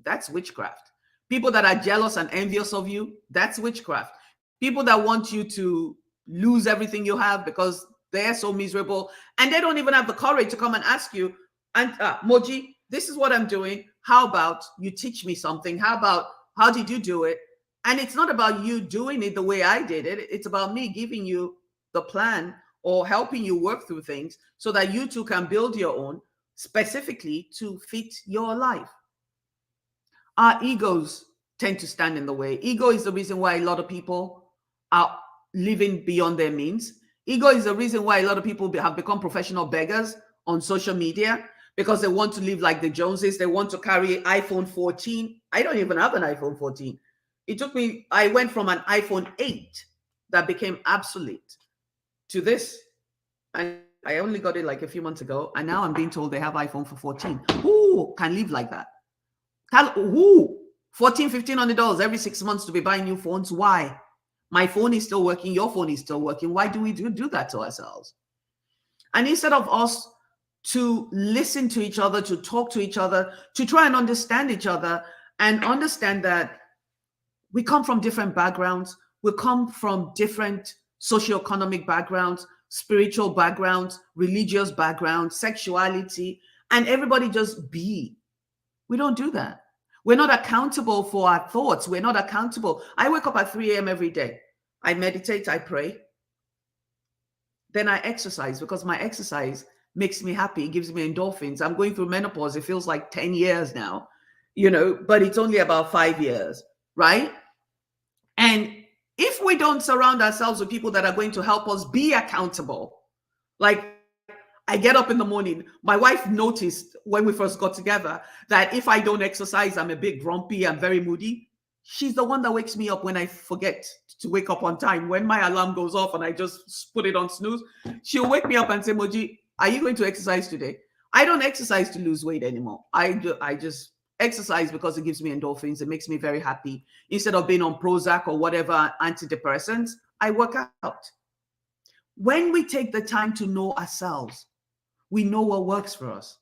That's witchcraft. People that are jealous and envious of you. That's witchcraft. People that want you to lose everything you have because they're so miserable and they don't even have the courage to come and ask you, and Moji, this is what I'm doing. How about you teach me something? How did you do it? And it's not about you doing it the way I did it. It's about me giving you the plan or helping you work through things so that you too can build your own specifically to fit your life. Our egos tend to stand in the way. Ego is the reason why a lot of people are living beyond their means. Ego is the reason why a lot of people have become professional beggars on social media because they want to live like the Joneses. They want to carry iPhone 14. I don't even have an iPhone 14. I went from an iPhone 8 that became obsolete to this. And I only got it like a few months ago. And now I'm being told they have iPhone for 14. Who can live like that? Who? $1,400, $1,500 every 6 months to be buying new phones. Why? My phone is still working. Your phone is still working. Why do we do that to ourselves? And instead of us to listen to each other, to talk to each other, to try and understand each other and understand that we come from different backgrounds. We come from different socioeconomic backgrounds, spiritual backgrounds, religious backgrounds, sexuality, and everybody just be. We don't do that. We're not accountable for our thoughts. We're not accountable. I wake up at 3 a.m. every day. I meditate, I pray. Then I exercise because my exercise makes me happy. It gives me endorphins. I'm going through menopause. It feels like 10 years now, but it's only about 5 years, right? And if we don't surround ourselves with people that are going to help us be accountable, like I get up in the morning. My wife noticed when we first got together that if I don't exercise, I'm a bit grumpy, I'm very moody. She's the one that wakes me up when I forget to wake up on time. When my alarm goes off and I just put it on snooze, she'll wake me up and say, Moji, are you going to exercise today? I don't exercise to lose weight anymore. I just exercise because it gives me endorphins. It makes me very happy. Instead of being on Prozac or whatever antidepressants, I work out. When we take the time to know ourselves, we know what works for us.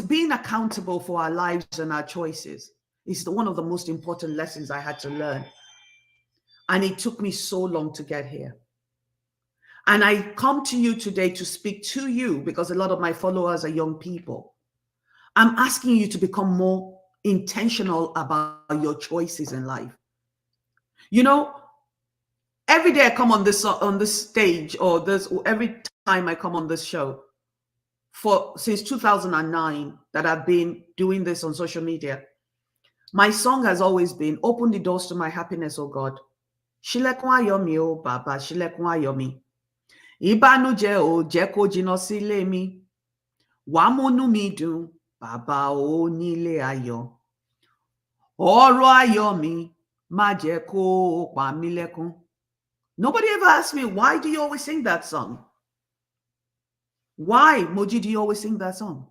Being accountable for our lives and our choices is one of the most important lessons I had to learn. And it took me so long to get here. And I come to you today to speak to you because a lot of my followers are young people. I'm asking you to become more intentional about your choices in life. You know, every day I come on this stage, or this every time I come on this show, for since 2009 that I've been doing this on social media, my song has always been, open the doors to my happiness, oh God. Ṣílẹ̀kùn ayọ̀ mi, oh Baba, ṣílẹ̀kùn ayọ̀ mi. Ìbànújẹ́ ò jẹ́ kó jìnnà sílé mi. Wàá múnú mi dùn, Bàbá onílé ayọ̀. Ọ̀rọ̀ ayọ̀ mi, má jẹ́ kó pa mí lẹ́kún. Nobody ever asked me, why do you always sing that song? Why, Moji, do you always sing that song?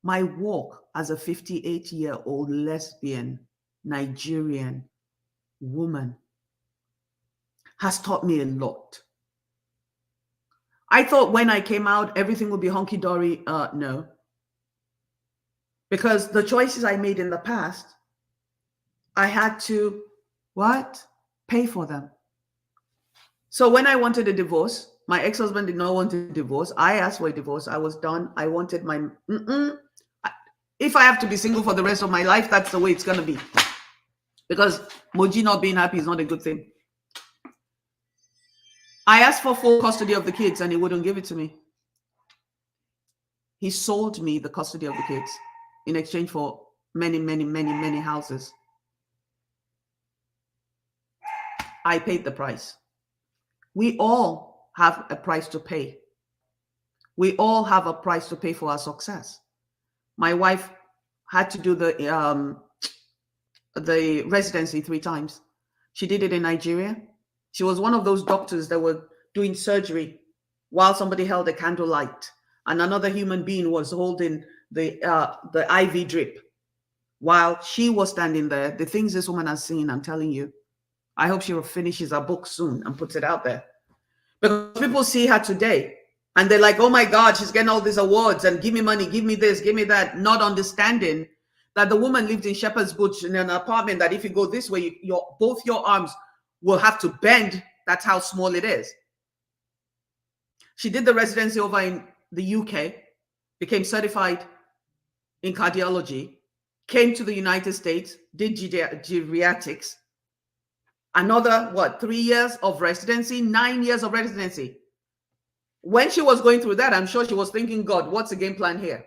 My walk as a 58-year-old lesbian Nigerian woman has taught me a lot. I thought when I came out, everything would be hunky-dory. No. Because the choices I made in the past, I had to, pay for them. So when I wanted a divorce, my ex-husband did not want a divorce. I asked for a divorce. I was done. I wanted my... If I have to be single for the rest of my life, that's the way it's going to be. Because Moji not being happy is not a good thing. I asked for full custody of the kids and he wouldn't give it to me. He sold me the custody of the kids in exchange for many, many, many, many houses. I paid the price. We all have a price to pay. We all have a price to pay for our success. My wife had to do the residency 3 times. She did it in Nigeria. She was one of those doctors that were doing surgery while somebody held a candlelight and another human being was holding the IV drip while she was standing there. The things this woman has seen, I'm telling you. I hope she finishes her book soon and puts it out there. Because people see her today and they're like, oh my God, she's getting all these awards and give me money, give me this, give me that, not understanding that the woman lived in Shepherd's Bush in an apartment that if you go this way, both your arms will have to bend. That's how small it is. She did the residency over in the UK, became certified in cardiology, came to the United States, did geriatrics. Another, 3 years of residency, 9 years of residency. When she was going through that, I'm sure she was thinking, God, what's the game plan here?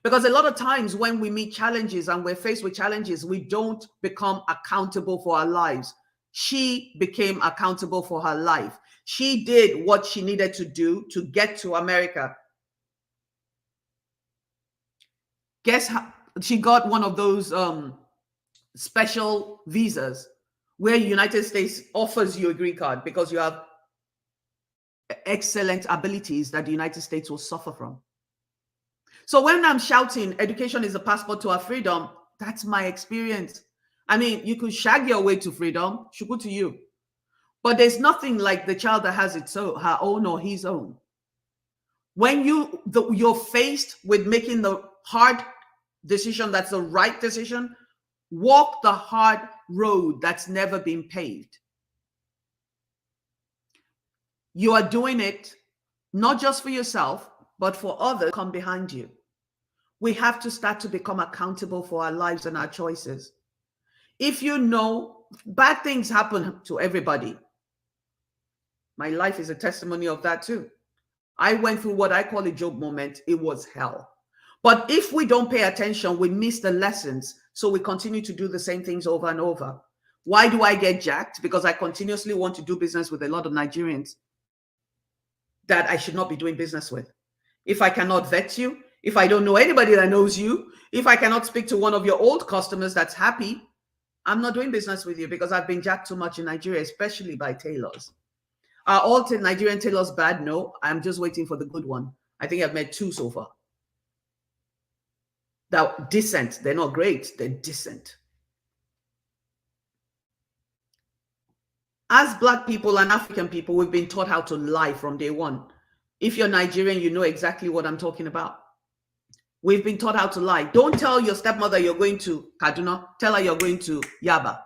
Because a lot of times when we meet challenges and we're faced with challenges, we don't become accountable for our lives. She became accountable for her life. She did what she needed to do to get to America. Guess how she got one of those special visas where United States offers you a green card because you have excellent abilities that the United States will suffer from. So when I'm shouting, education is a passport to our freedom, that's my experience. I mean, you could shag your way to freedom, shuku to you. But there's nothing like the child that has its own, her own or his own. When you're faced with making the hard decision that's the right decision, walk the hard road that's never been paved. You are doing it not just for yourself, but for others come behind you. We have to start to become accountable for our lives and our choices. If you know bad things happen to everybody, my life is a testimony of that too. I went through what I call a Job moment. It was hell. But if we don't pay attention, we miss the lessons. So we continue to do the same things over and over. Why do I get jacked? Because I continuously want to do business with a lot of Nigerians that I should not be doing business with. If I cannot vet you, if I don't know anybody that knows you, if I cannot speak to one of your old customers that's happy, I'm not doing business with you because I've been jacked too much in Nigeria, especially by tailors. Are all Nigerian tailors bad? No, I'm just waiting for the good one. I think I've met 2 so far. That decent. They're not great. They're decent. As Black people and African people, we've been taught how to lie from day one. If you're Nigerian, you know exactly what I'm talking about. We've been taught how to lie. Don't tell your stepmother you're going to Kaduna. Tell her you're going to Yaba.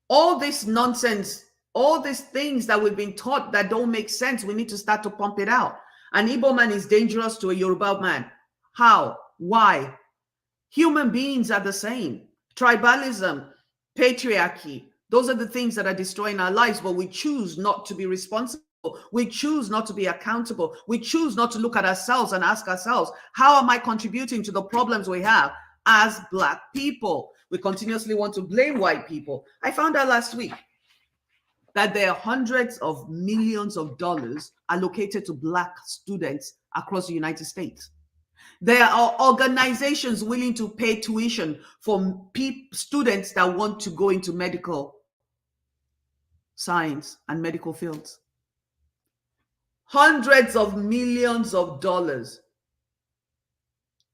All this nonsense All these things that we've been taught that don't make sense, we need to start to pump it out. An Igbo man is dangerous to a Yoruba man. How? Why? Human beings are the same. Tribalism, patriarchy, those are the things that are destroying our lives, but we choose not to be responsible. We choose not to be accountable. We choose not to look at ourselves and ask ourselves, how am I contributing to the problems we have as Black people? We continuously want to blame white people. I found out last week that there are hundreds of millions of dollars allocated to Black students across the United States. There are organizations willing to pay tuition for students that want to go into medical science and medical fields. Hundreds of millions of dollars.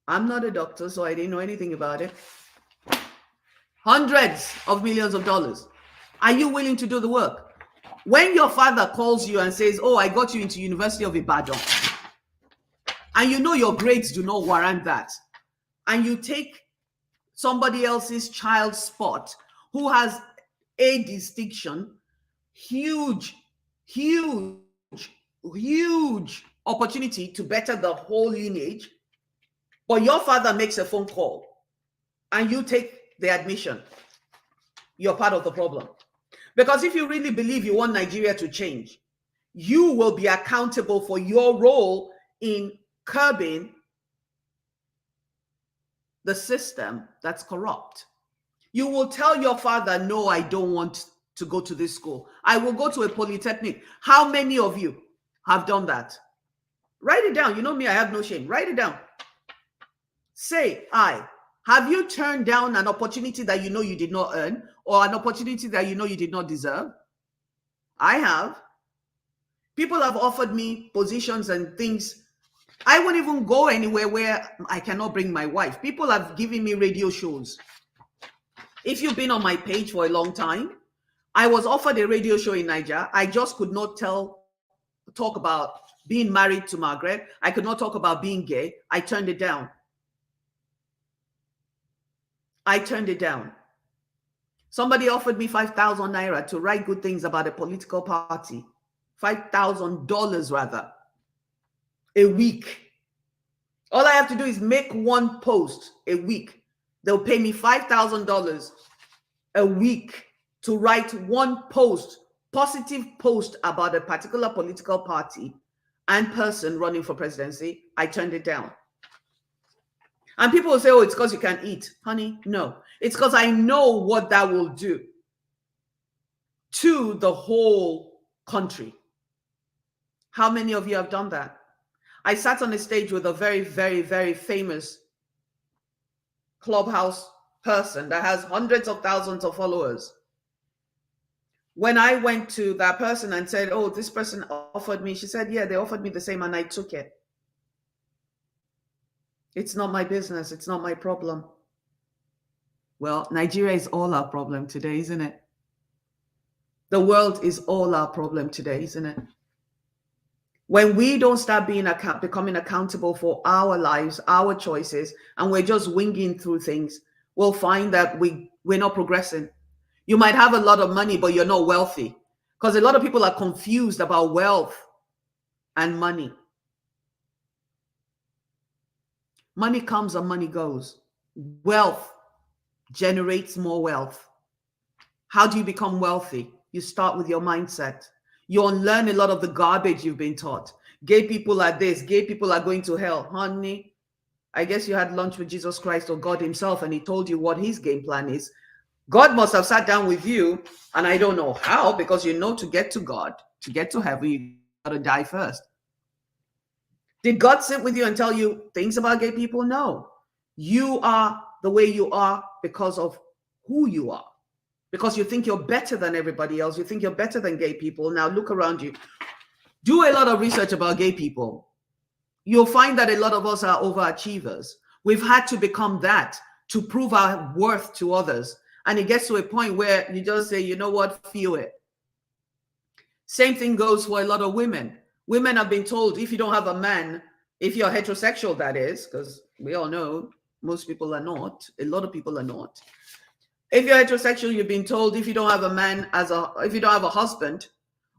I'm not a doctor, so I didn't know anything about it. Hundreds of millions of dollars. Are you willing to do the work? When your father calls you and says, oh, I got you into University of Ibadan, and you know your grades do not warrant that, and you take somebody else's child's spot who has a distinction, huge opportunity to better the whole lineage, but your father makes a phone call and you take the admission, you're part of the problem. Because if you really believe you want Nigeria to change, you will be accountable for your role in curbing the system that's corrupt. You will tell your father, no, I don't want to go to this school. I will go to a polytechnic. How many of you have done that? Write it down. You know me, I have no shame. Write it down. Say, have you turned down an opportunity that you know you did not earn, or an opportunity that you know you did not deserve? I have. People have offered me positions and things. I won't even go anywhere where I cannot bring my wife. People have given me radio shows. If you've been on my page for a long time, I was offered a radio show in Niger. I just could not talk about being married to Margaret. I could not talk about being gay. I turned it down. Somebody offered me 5,000 naira to write good things about a political party. $5,000 rather, a week. All I have to do is make one post a week. They'll pay me $5,000 a week to write one post, positive post about a particular political party and person running for presidency. I turned it down. And people will say, oh, it's because you can't eat. Honey, no. It's because I know what that will do to the whole country. How many of you have done that? I sat on a stage with a very, very, very famous Clubhouse person that has hundreds of thousands of followers. When I went to that person and said, oh, this person offered me, she said, yeah, they offered me the same and I took it. It's not my business. It's not my problem. Well, Nigeria is all our problem today, isn't it? The world is all our problem today, isn't it? When we don't start becoming accountable for our lives, our choices, and we're just winging through things, we'll find that we're not progressing. You might have a lot of money, but you're not wealthy, because a lot of people are confused about wealth and money. Money comes and money goes. Wealth generates more wealth. How do you become wealthy? You start with your mindset. You unlearn a lot of the garbage you've been taught. Gay people are this, gay people are going to hell. Honey, I guess you had lunch with Jesus Christ or God himself and he told you what his game plan is. God must have sat down with you, and I don't know how, because you know to get to God, to get to heaven, you got to die first. Did God sit with you and tell you things about gay people? No. You are the way you are because of who you are. Because you think you're better than everybody else. You think you're better than gay people. Now look around you. Do a lot of research about gay people. You'll find that a lot of us are overachievers. We've had to become that to prove our worth to others. And it gets to a point where you just say, you know what, feel it. Same thing goes for a lot of women. Women have been told, if you don't have a man, if you're heterosexual, that is, because we all know most people are not, a lot of people are not. If you're heterosexual, you've been told if you don't have a man if you don't have a husband,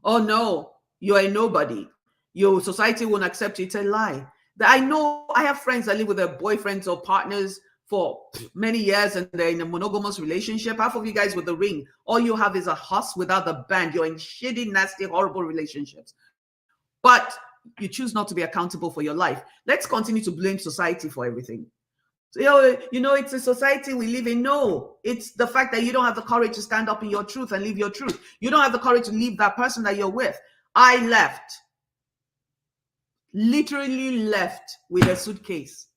oh no, you're a nobody. Your society won't accept you. It's a lie. I know I have friends that live with their boyfriends or partners for many years and they're in a monogamous relationship. Half of you guys with the ring, all you have is a husk without the band. You're in shitty, nasty, horrible relationships. But you choose not to be accountable for your life. Let's continue to blame society for everything. So, it's a society we live in. No, it's the fact that you don't have the courage to stand up in your truth and live your truth. You don't have the courage to leave that person that you're with. I left, literally left with a suitcase.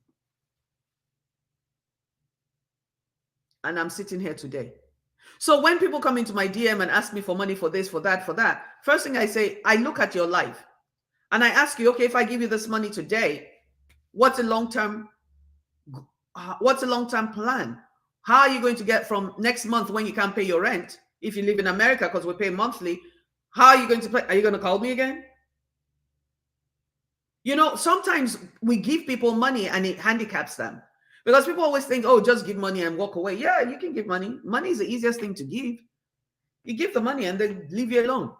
And I'm sitting here today. So when people come into my DM and ask me for money for this, for that, first thing I say, I look at your life and I ask you, okay, if I give you this money today, what's a long-term plan? How are you going to get from next month when you can't pay your rent? If you live in America, because we pay monthly, how are you going to pay? Are you going to call me again? Sometimes we give people money and it handicaps them. Because people always think, oh, just give money and walk away. Yeah, you can give money. Money is the easiest thing to give. You give the money and they leave you alone.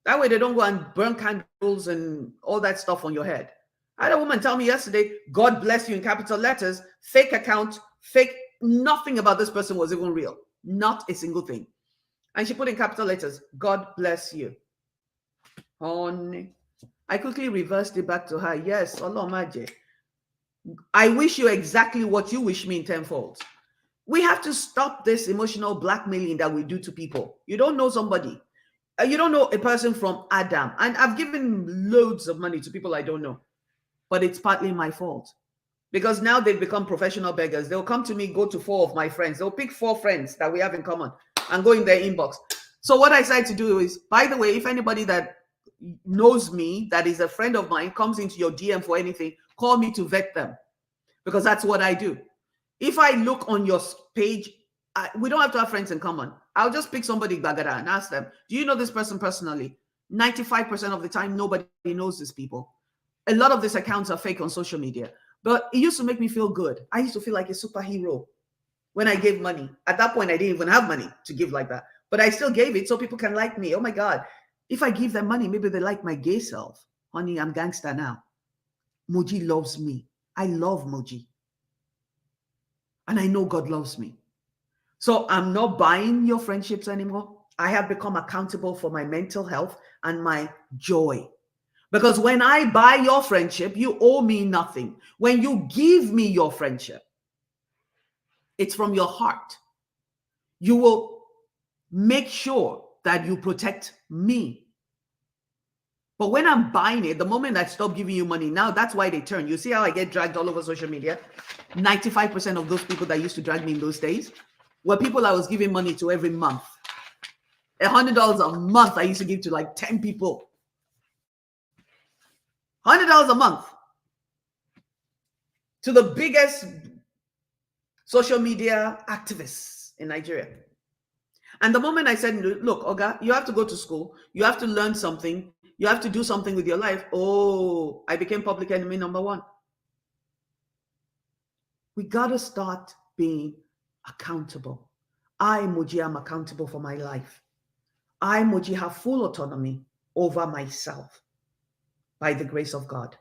That way they don't go and burn candles and all that stuff on your head. I had a woman tell me yesterday, God bless you in capital letters, fake account, fake, nothing about this person was even real. Not a single thing. And she put in capital letters, God bless you. Honey. I quickly reversed it back to her. Yes, Allah Maji. I wish you exactly what you wish me in tenfold. We have to stop this emotional blackmailing that we do to people. You don't know somebody. You don't know a person from Adam. And I've given loads of money to people I don't know. But it's partly my fault. Because now they've become professional beggars. They'll come to me, go to 4 of my friends. They'll pick 4 friends that we have in common and go in their inbox. So what I decided to do is, by the way, if anybody that knows me, that is a friend of mine, comes into your DM for anything, call me to vet them. Because that's what I do. If I look on your page, we don't have to have friends in common. I'll just pick somebody bagada and ask them, do you know this person personally? 95% of the time, nobody knows these people. A lot of these accounts are fake on social media. But it used to make me feel good. I used to feel like a superhero when I gave money. At that point, I didn't even have money to give like that. But I still gave it so people can like me. Oh my God. If I give them money, maybe they like my gay self. Honey, I'm gangster now. Moji loves me. I love Moji. And I know God loves me. So I'm not buying your friendships anymore. I have become accountable for my mental health and my joy. Because when I buy your friendship, you owe me nothing. When you give me your friendship, it's from your heart. You will make sure that you protect me. But when I'm buying it, the moment I stop giving you money, now that's why they turn. You see how I get dragged all over social media? 95% of those people that used to drag me in those days were people I was giving money to every month. $100 a month I used to give to like 10 people. $100 a month to the biggest social media activists in Nigeria. And the moment I said, look, Oga, you have to go to school. You have to learn something. You have to do something with your life. Oh, I became public enemy number 1. We got to start being accountable. I, Moji, am accountable for my life. I, Moji, have full autonomy over myself by the grace of God.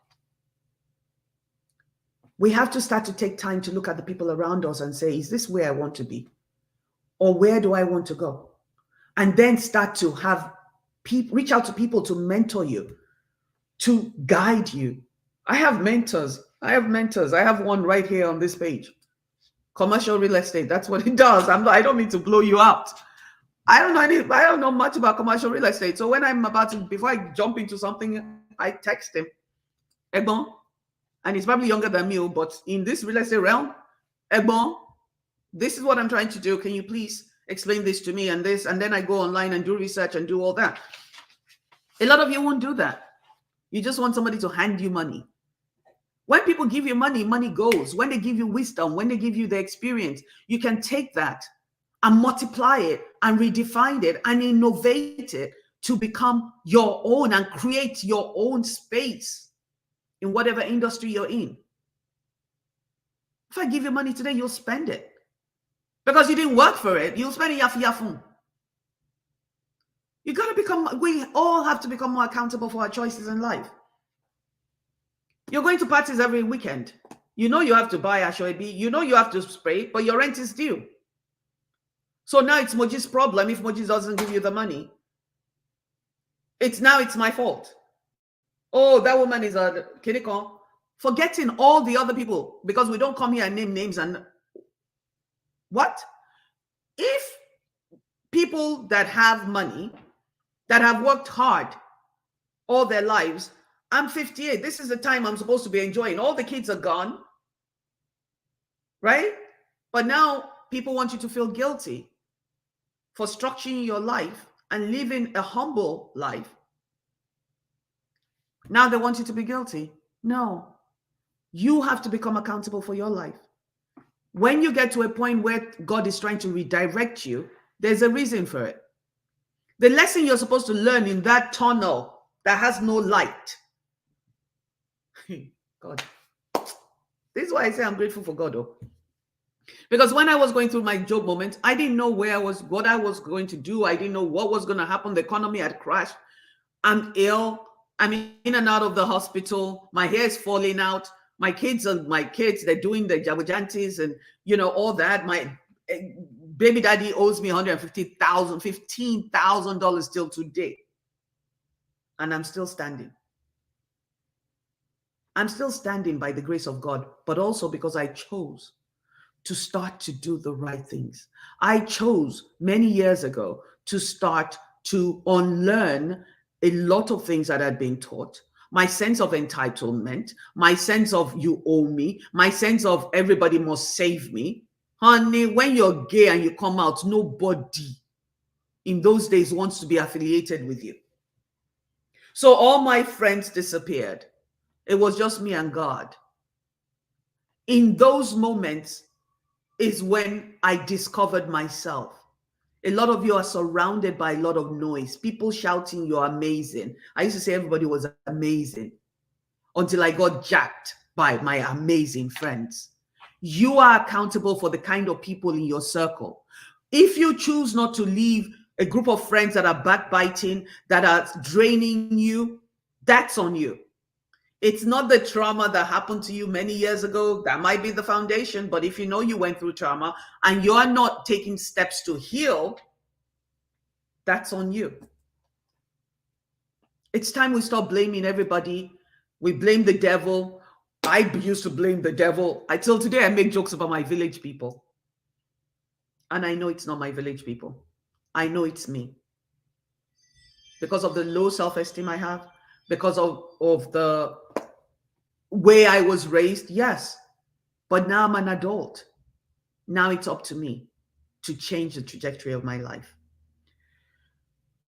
We have to start to take time to look at the people around us and say, is this where I want to be? Or where do I want to go? And then start to have reach out to people to mentor you, to guide you. I have mentors. I have one right here on this page. Commercial real estate. That's what it does. I don't mean to blow you out. I don't know much about commercial real estate. So when I'm about to, before I jump into something, I text him. Egbon, and he's probably younger than me, but in this real estate realm, Egbon, this is what I'm trying to do. Can you please explain this to me and this? And then I go online and do research and do all that. A lot of you won't do that. You just want somebody to hand you money. When people give you money, money goes. When they give you wisdom, when they give you the experience, you can take that and multiply it and redefine it and innovate it to become your own and create your own space in whatever industry you're in. If I give you money today, you'll spend it. because you didn't work for it. You'll spend it yafu yafu. You got to become, we all have to become more accountable for our choices in life. You're going to parties every weekend. You know you have to buy Ashoebi. You know you have to spray, but your rent is due. So now it's Moji's problem if Moji doesn't give you the money. It's my fault. Oh, that woman is a Kiriko. Forgetting all the other people because we don't come here and name names and what? If people that have money, that have worked hard all their lives, I'm 58. This is the time I'm supposed to be enjoying. All the kids are gone, right? But now people want you to feel guilty for structuring your life and living a humble life. Now they want you to be guilty. No, you have to become accountable for your life. When you get to a point where God is trying to redirect you, there's a reason for it. The lesson you're supposed to learn in that tunnel that has no light. God. This is why I say I'm grateful for God, though. Because when I was going through my Job moment, I didn't know what I was going to do. I didn't know what was going to happen. The economy had crashed. I'm ill. I'm in and out of the hospital. My hair is falling out. My kids, they're doing the jawajantis and, all that. My baby daddy owes me $15,000 still today. And I'm still standing. I'm still standing by the grace of God, but also because I chose to start to do the right things. I chose many years ago to start to unlearn a lot of things that I'd been taught. My sense of entitlement, my sense of you owe me, my sense of everybody must save me. Honey, when you're gay and you come out, nobody in those days wants to be affiliated with you. So all my friends disappeared. It was just me and God. In those moments is when I discovered myself. A lot of you are surrounded by a lot of noise. People shouting, you're amazing. I used to say everybody was amazing until I got jacked by my amazing friends. You are accountable for the kind of people in your circle. If you choose not to leave a group of friends that are backbiting, that are draining you, that's on you. It's not the trauma that happened to you many years ago. That might be the foundation. But if you know you went through trauma and you are not taking steps to heal, that's on you. It's time we stop blaming everybody. We blame the devil. I used to blame the devil. Till today, I make jokes about my village people. And I know it's not my village people. I know it's me. Because of the low self-esteem I have, because of the way I was raised, yes. But now I'm an adult. Now it's up to me to change the trajectory of my life.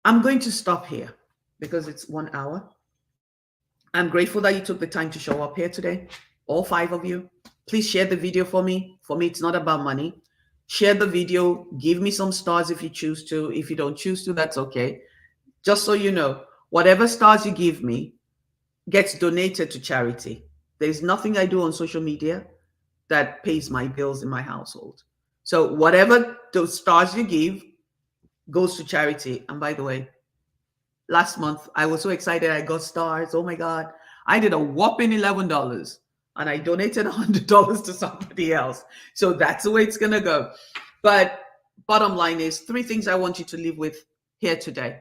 I'm going to stop here because it's 1 hour. I'm grateful that you took the time to show up here today, all 5 of you. Please share the video for me. For me, it's not about money. Share the video. Give me some stars if you choose to. If you don't choose to, that's okay. Just so you know, whatever stars you give me gets donated to charity. There's nothing I do on social media that pays my bills in my household. So whatever those stars you give goes to charity. And by the way, last month, I was so excited I got stars. Oh my God. I did a whopping $11 and I donated $100 to somebody else. So that's the way it's going to go. But bottom line is 3 things I want you to live with here today.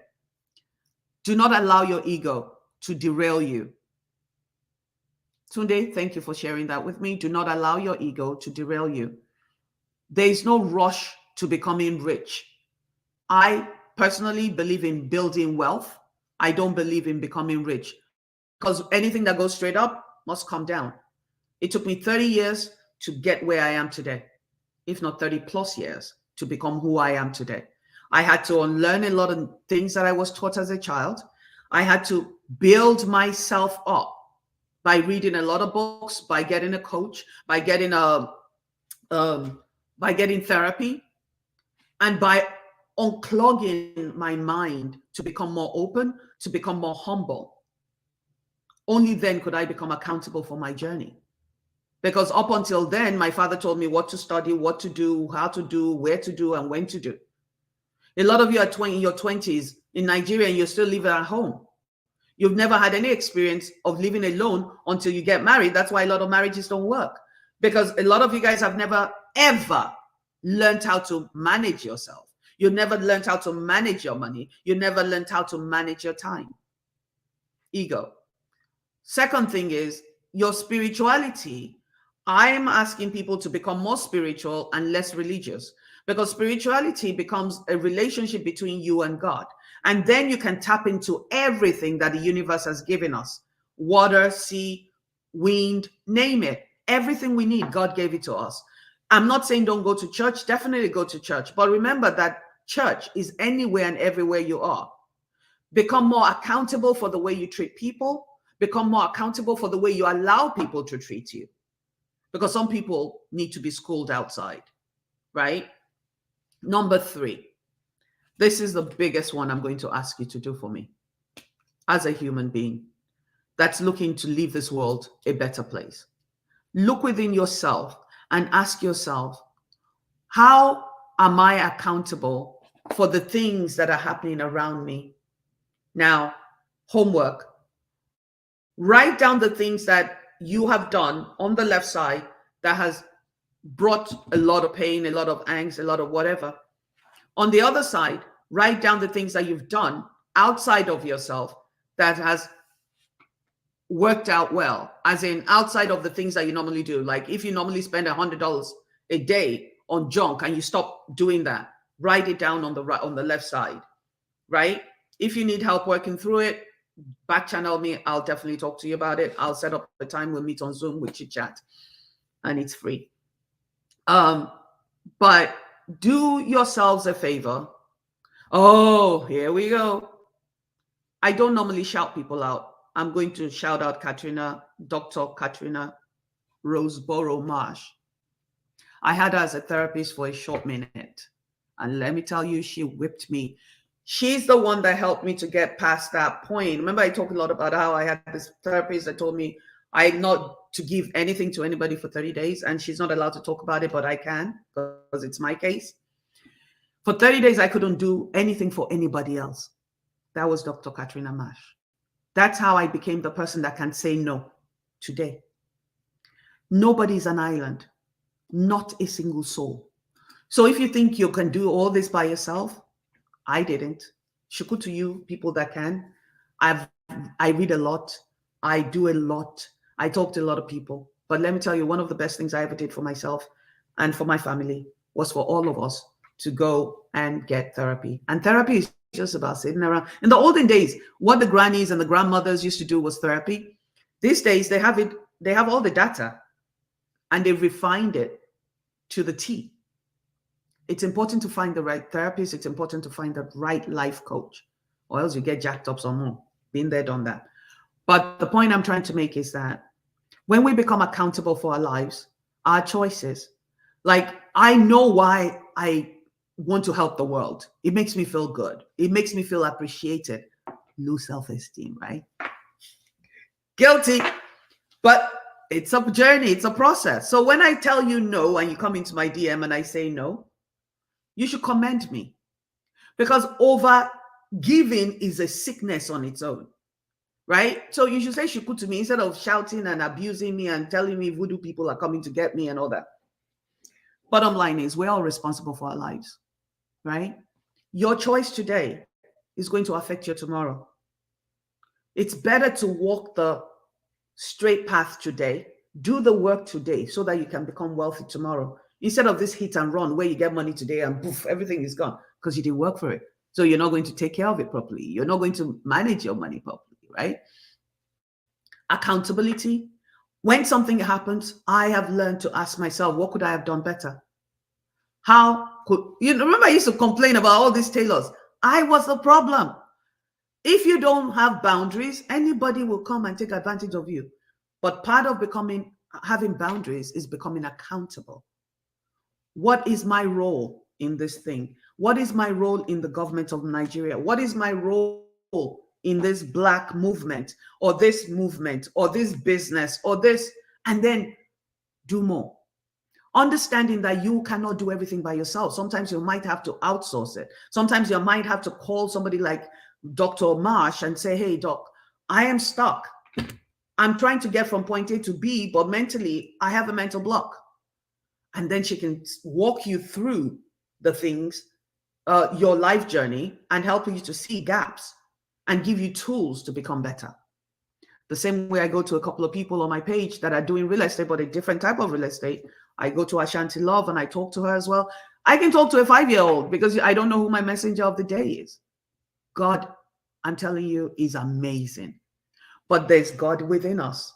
Do not allow your ego to derail you. Tunde, thank you for sharing that with me. Do not allow your ego to derail you. There is no rush to becoming rich. I personally believe in building wealth. I don't believe in becoming rich because anything that goes straight up must come down. It took me 30 years to get where I am today, if not 30 plus years to become who I am today. I had to unlearn a lot of things that I was taught as a child. I had to build myself up by reading a lot of books, by getting a coach, by getting therapy, and by unclogging my mind to become more open, to become more humble. Only then could I become accountable for my journey. Because up until then, my father told me what to study, what to do, how to do, where to do, and when to do. A lot of you are 20 in your 20s in Nigeria and you're still living at home. You've never had any experience of living alone until you get married. That's why a lot of marriages don't work. Because a lot of you guys have never, ever learned how to manage yourself. You never learned how to manage your money. You never learned how to manage your time. Ego. Second thing is your spirituality. I'm asking people to become more spiritual and less religious, because spirituality becomes a relationship between you and God. And then you can tap into everything that the universe has given us: water, sea, wind, name it. Everything we need, God gave it to us. I'm not saying don't go to church. Definitely go to church. But remember that church is anywhere and everywhere you are. Become more accountable for the way you treat people. Become more accountable for the way you allow people to treat you. Because some people need to be schooled outside, right? Number 3. This is the biggest one I'm going to ask you to do for me as a human being that's looking to leave this world a better place. Look within yourself and ask yourself, how am I accountable for the things that are happening around me? Now, homework. Write down the things that you have done on the left side that has brought a lot of pain, a lot of angst, a lot of whatever. On the other side, write down the things that you've done outside of yourself that has worked out well, as in outside of the things that you normally do. Like if you normally spend $100 a day on junk and you stop doing that, write it down on the right, on the left side, right? If you need help working through it, back channel me. I'll definitely talk to you about it. I'll set up a time we'll meet on Zoom with Chit Chat, and it's free. But do yourselves a favor. Oh, here we go. I don't normally shout people out. I'm going to shout out Katrina, Dr. Katrina Roseboro Marsh. I had her as a therapist for a short minute. And let me tell you, she whipped me. She's the one that helped me to get past that point. Remember, I talked a lot about how I had this therapist that told me I'm not to give anything to anybody for 30 days. And she's not allowed to talk about it, but I can, because it's my case. For 30 days, I couldn't do anything for anybody else. That was Dr. Katrina Marsh. That's how I became the person that can say no today. Nobody's an island, not a single soul. So if you think you can do all this by yourself, I didn't. Shuku to you, people that can. I read a lot. I do a lot. I talk to a lot of people. But let me tell you, one of the best things I ever did for myself and for my family was for all of us to go and get therapy. And therapy is just about sitting around. In the olden days, what the grannies and the grandmothers used to do was therapy. These days, they have it. They have all the data, and they've refined it to the T. It's important to find the right therapist. It's important to find the right life coach, or else you get jacked up some more. Been there, done that. But the point I'm trying to make is that when we become accountable for our lives, our choices, like I know why I want to help the world. It makes me feel good. It makes me feel appreciated. Low self-esteem, right? Guilty. But it's a journey. It's a process. So when I tell you no and you come into my DM and I say no, you should commend me, because over giving is a sickness on its own, right? So you should say shuku to me instead of shouting and abusing me and telling me voodoo people are coming to get me and all that. Bottom line is we're all responsible for our lives, right? Your choice today is going to affect your tomorrow. It's better to walk the straight path today, do the work today so that you can become wealthy tomorrow, instead of this hit and run where you get money today and poof, everything is gone because you didn't work for it. So you're not going to take care of it properly. You're not going to manage your money properly, right? Accountability. When something happens, I have learned to ask myself, what could I have done better? How could, you remember I used to complain about all these tailors. I was the problem. If you don't have boundaries, anybody will come and take advantage of you. But part of having boundaries is becoming accountable. What is my role in this thing? What is my role in the government of Nigeria? What is my role in this Black movement or this business or this? And then Do more. Understanding that you cannot do everything by yourself. Sometimes you might have to outsource it. Sometimes you might have to call somebody like Dr. Marsh and say, hey, doc, I am stuck. I'm trying to get from point A to B, but mentally, I have a mental block. And then she can walk you through the things, your life journey, and help you to see gaps and give you tools to become better. The same way I go to a couple of people on my page that are doing real estate, but a different type of real estate. I go to Ashanti Love and I talk to her as well. I can talk to a 5-year-old because I don't know who my messenger of the day is. God, I'm telling you, is amazing. But there's God within us.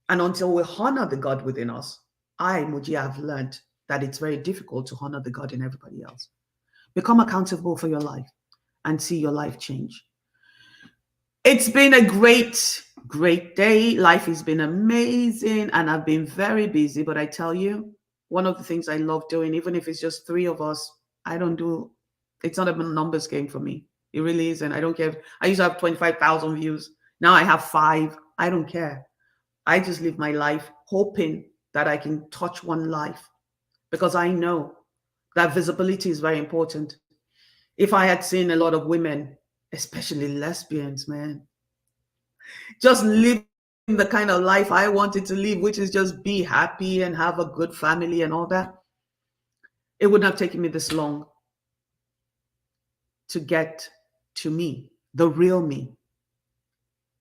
And until we honor the God within us, Muji, have learned that it's very difficult to honor the God in everybody else. Become accountable for your life and see your life change. It's been a great day. Life has been amazing and I've been very busy, but I tell you, one of the things I love doing, even if it's just 3 of us, it's not a numbers game for me. It really isn't. I don't care. I used to have 25,000 views. Now I have 5. I don't care. I just live my life hoping that I can touch one life because I know that visibility is very important. If I had seen a lot of women, especially lesbians, man, just living the kind of life I wanted to live, which is just be happy and have a good family and all that, it wouldn't have taken me this long to get to me, the real me.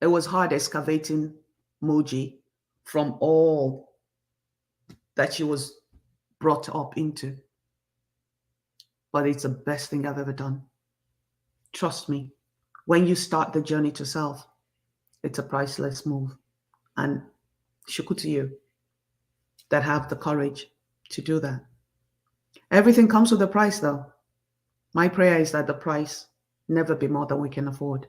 It was hard excavating Moji from all that she was brought up into. But it's the best thing I've ever done. Trust me, when you start the journey to self, it's a priceless move. And shuku to you that have the courage to do that. Everything comes with a price, though. My prayer is that the price never be more than we can afford.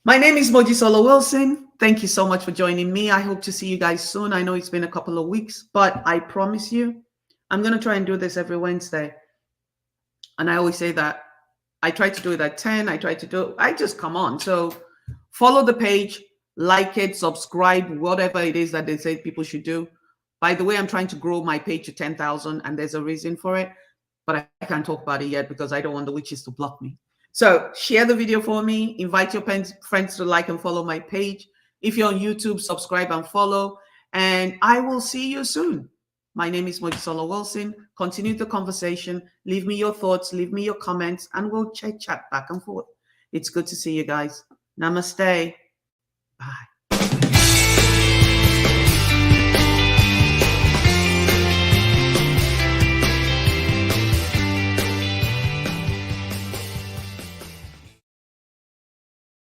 My name is Mojisola Wilson. Thank you so much for joining me. I hope to see you guys soon. I know it's been a couple of weeks, but I promise you, I'm going to try and do this every Wednesday. And I always say that I try to do it at 10. I just come on. So follow the page, like it, subscribe, whatever it is that they say people should do. By the way, I'm trying to grow my page to 10,000 and there's a reason for it, but I can't talk about it yet because I don't want the witches to block me. So share the video for me, invite your friends to like and follow my page. If you're on YouTube, subscribe and follow, and I will see you soon. My name is Mojisola Wilson. Continue the conversation. Leave me your thoughts, leave me your comments, and we'll chat back and forth. It's good to see you guys. Namaste. Bye.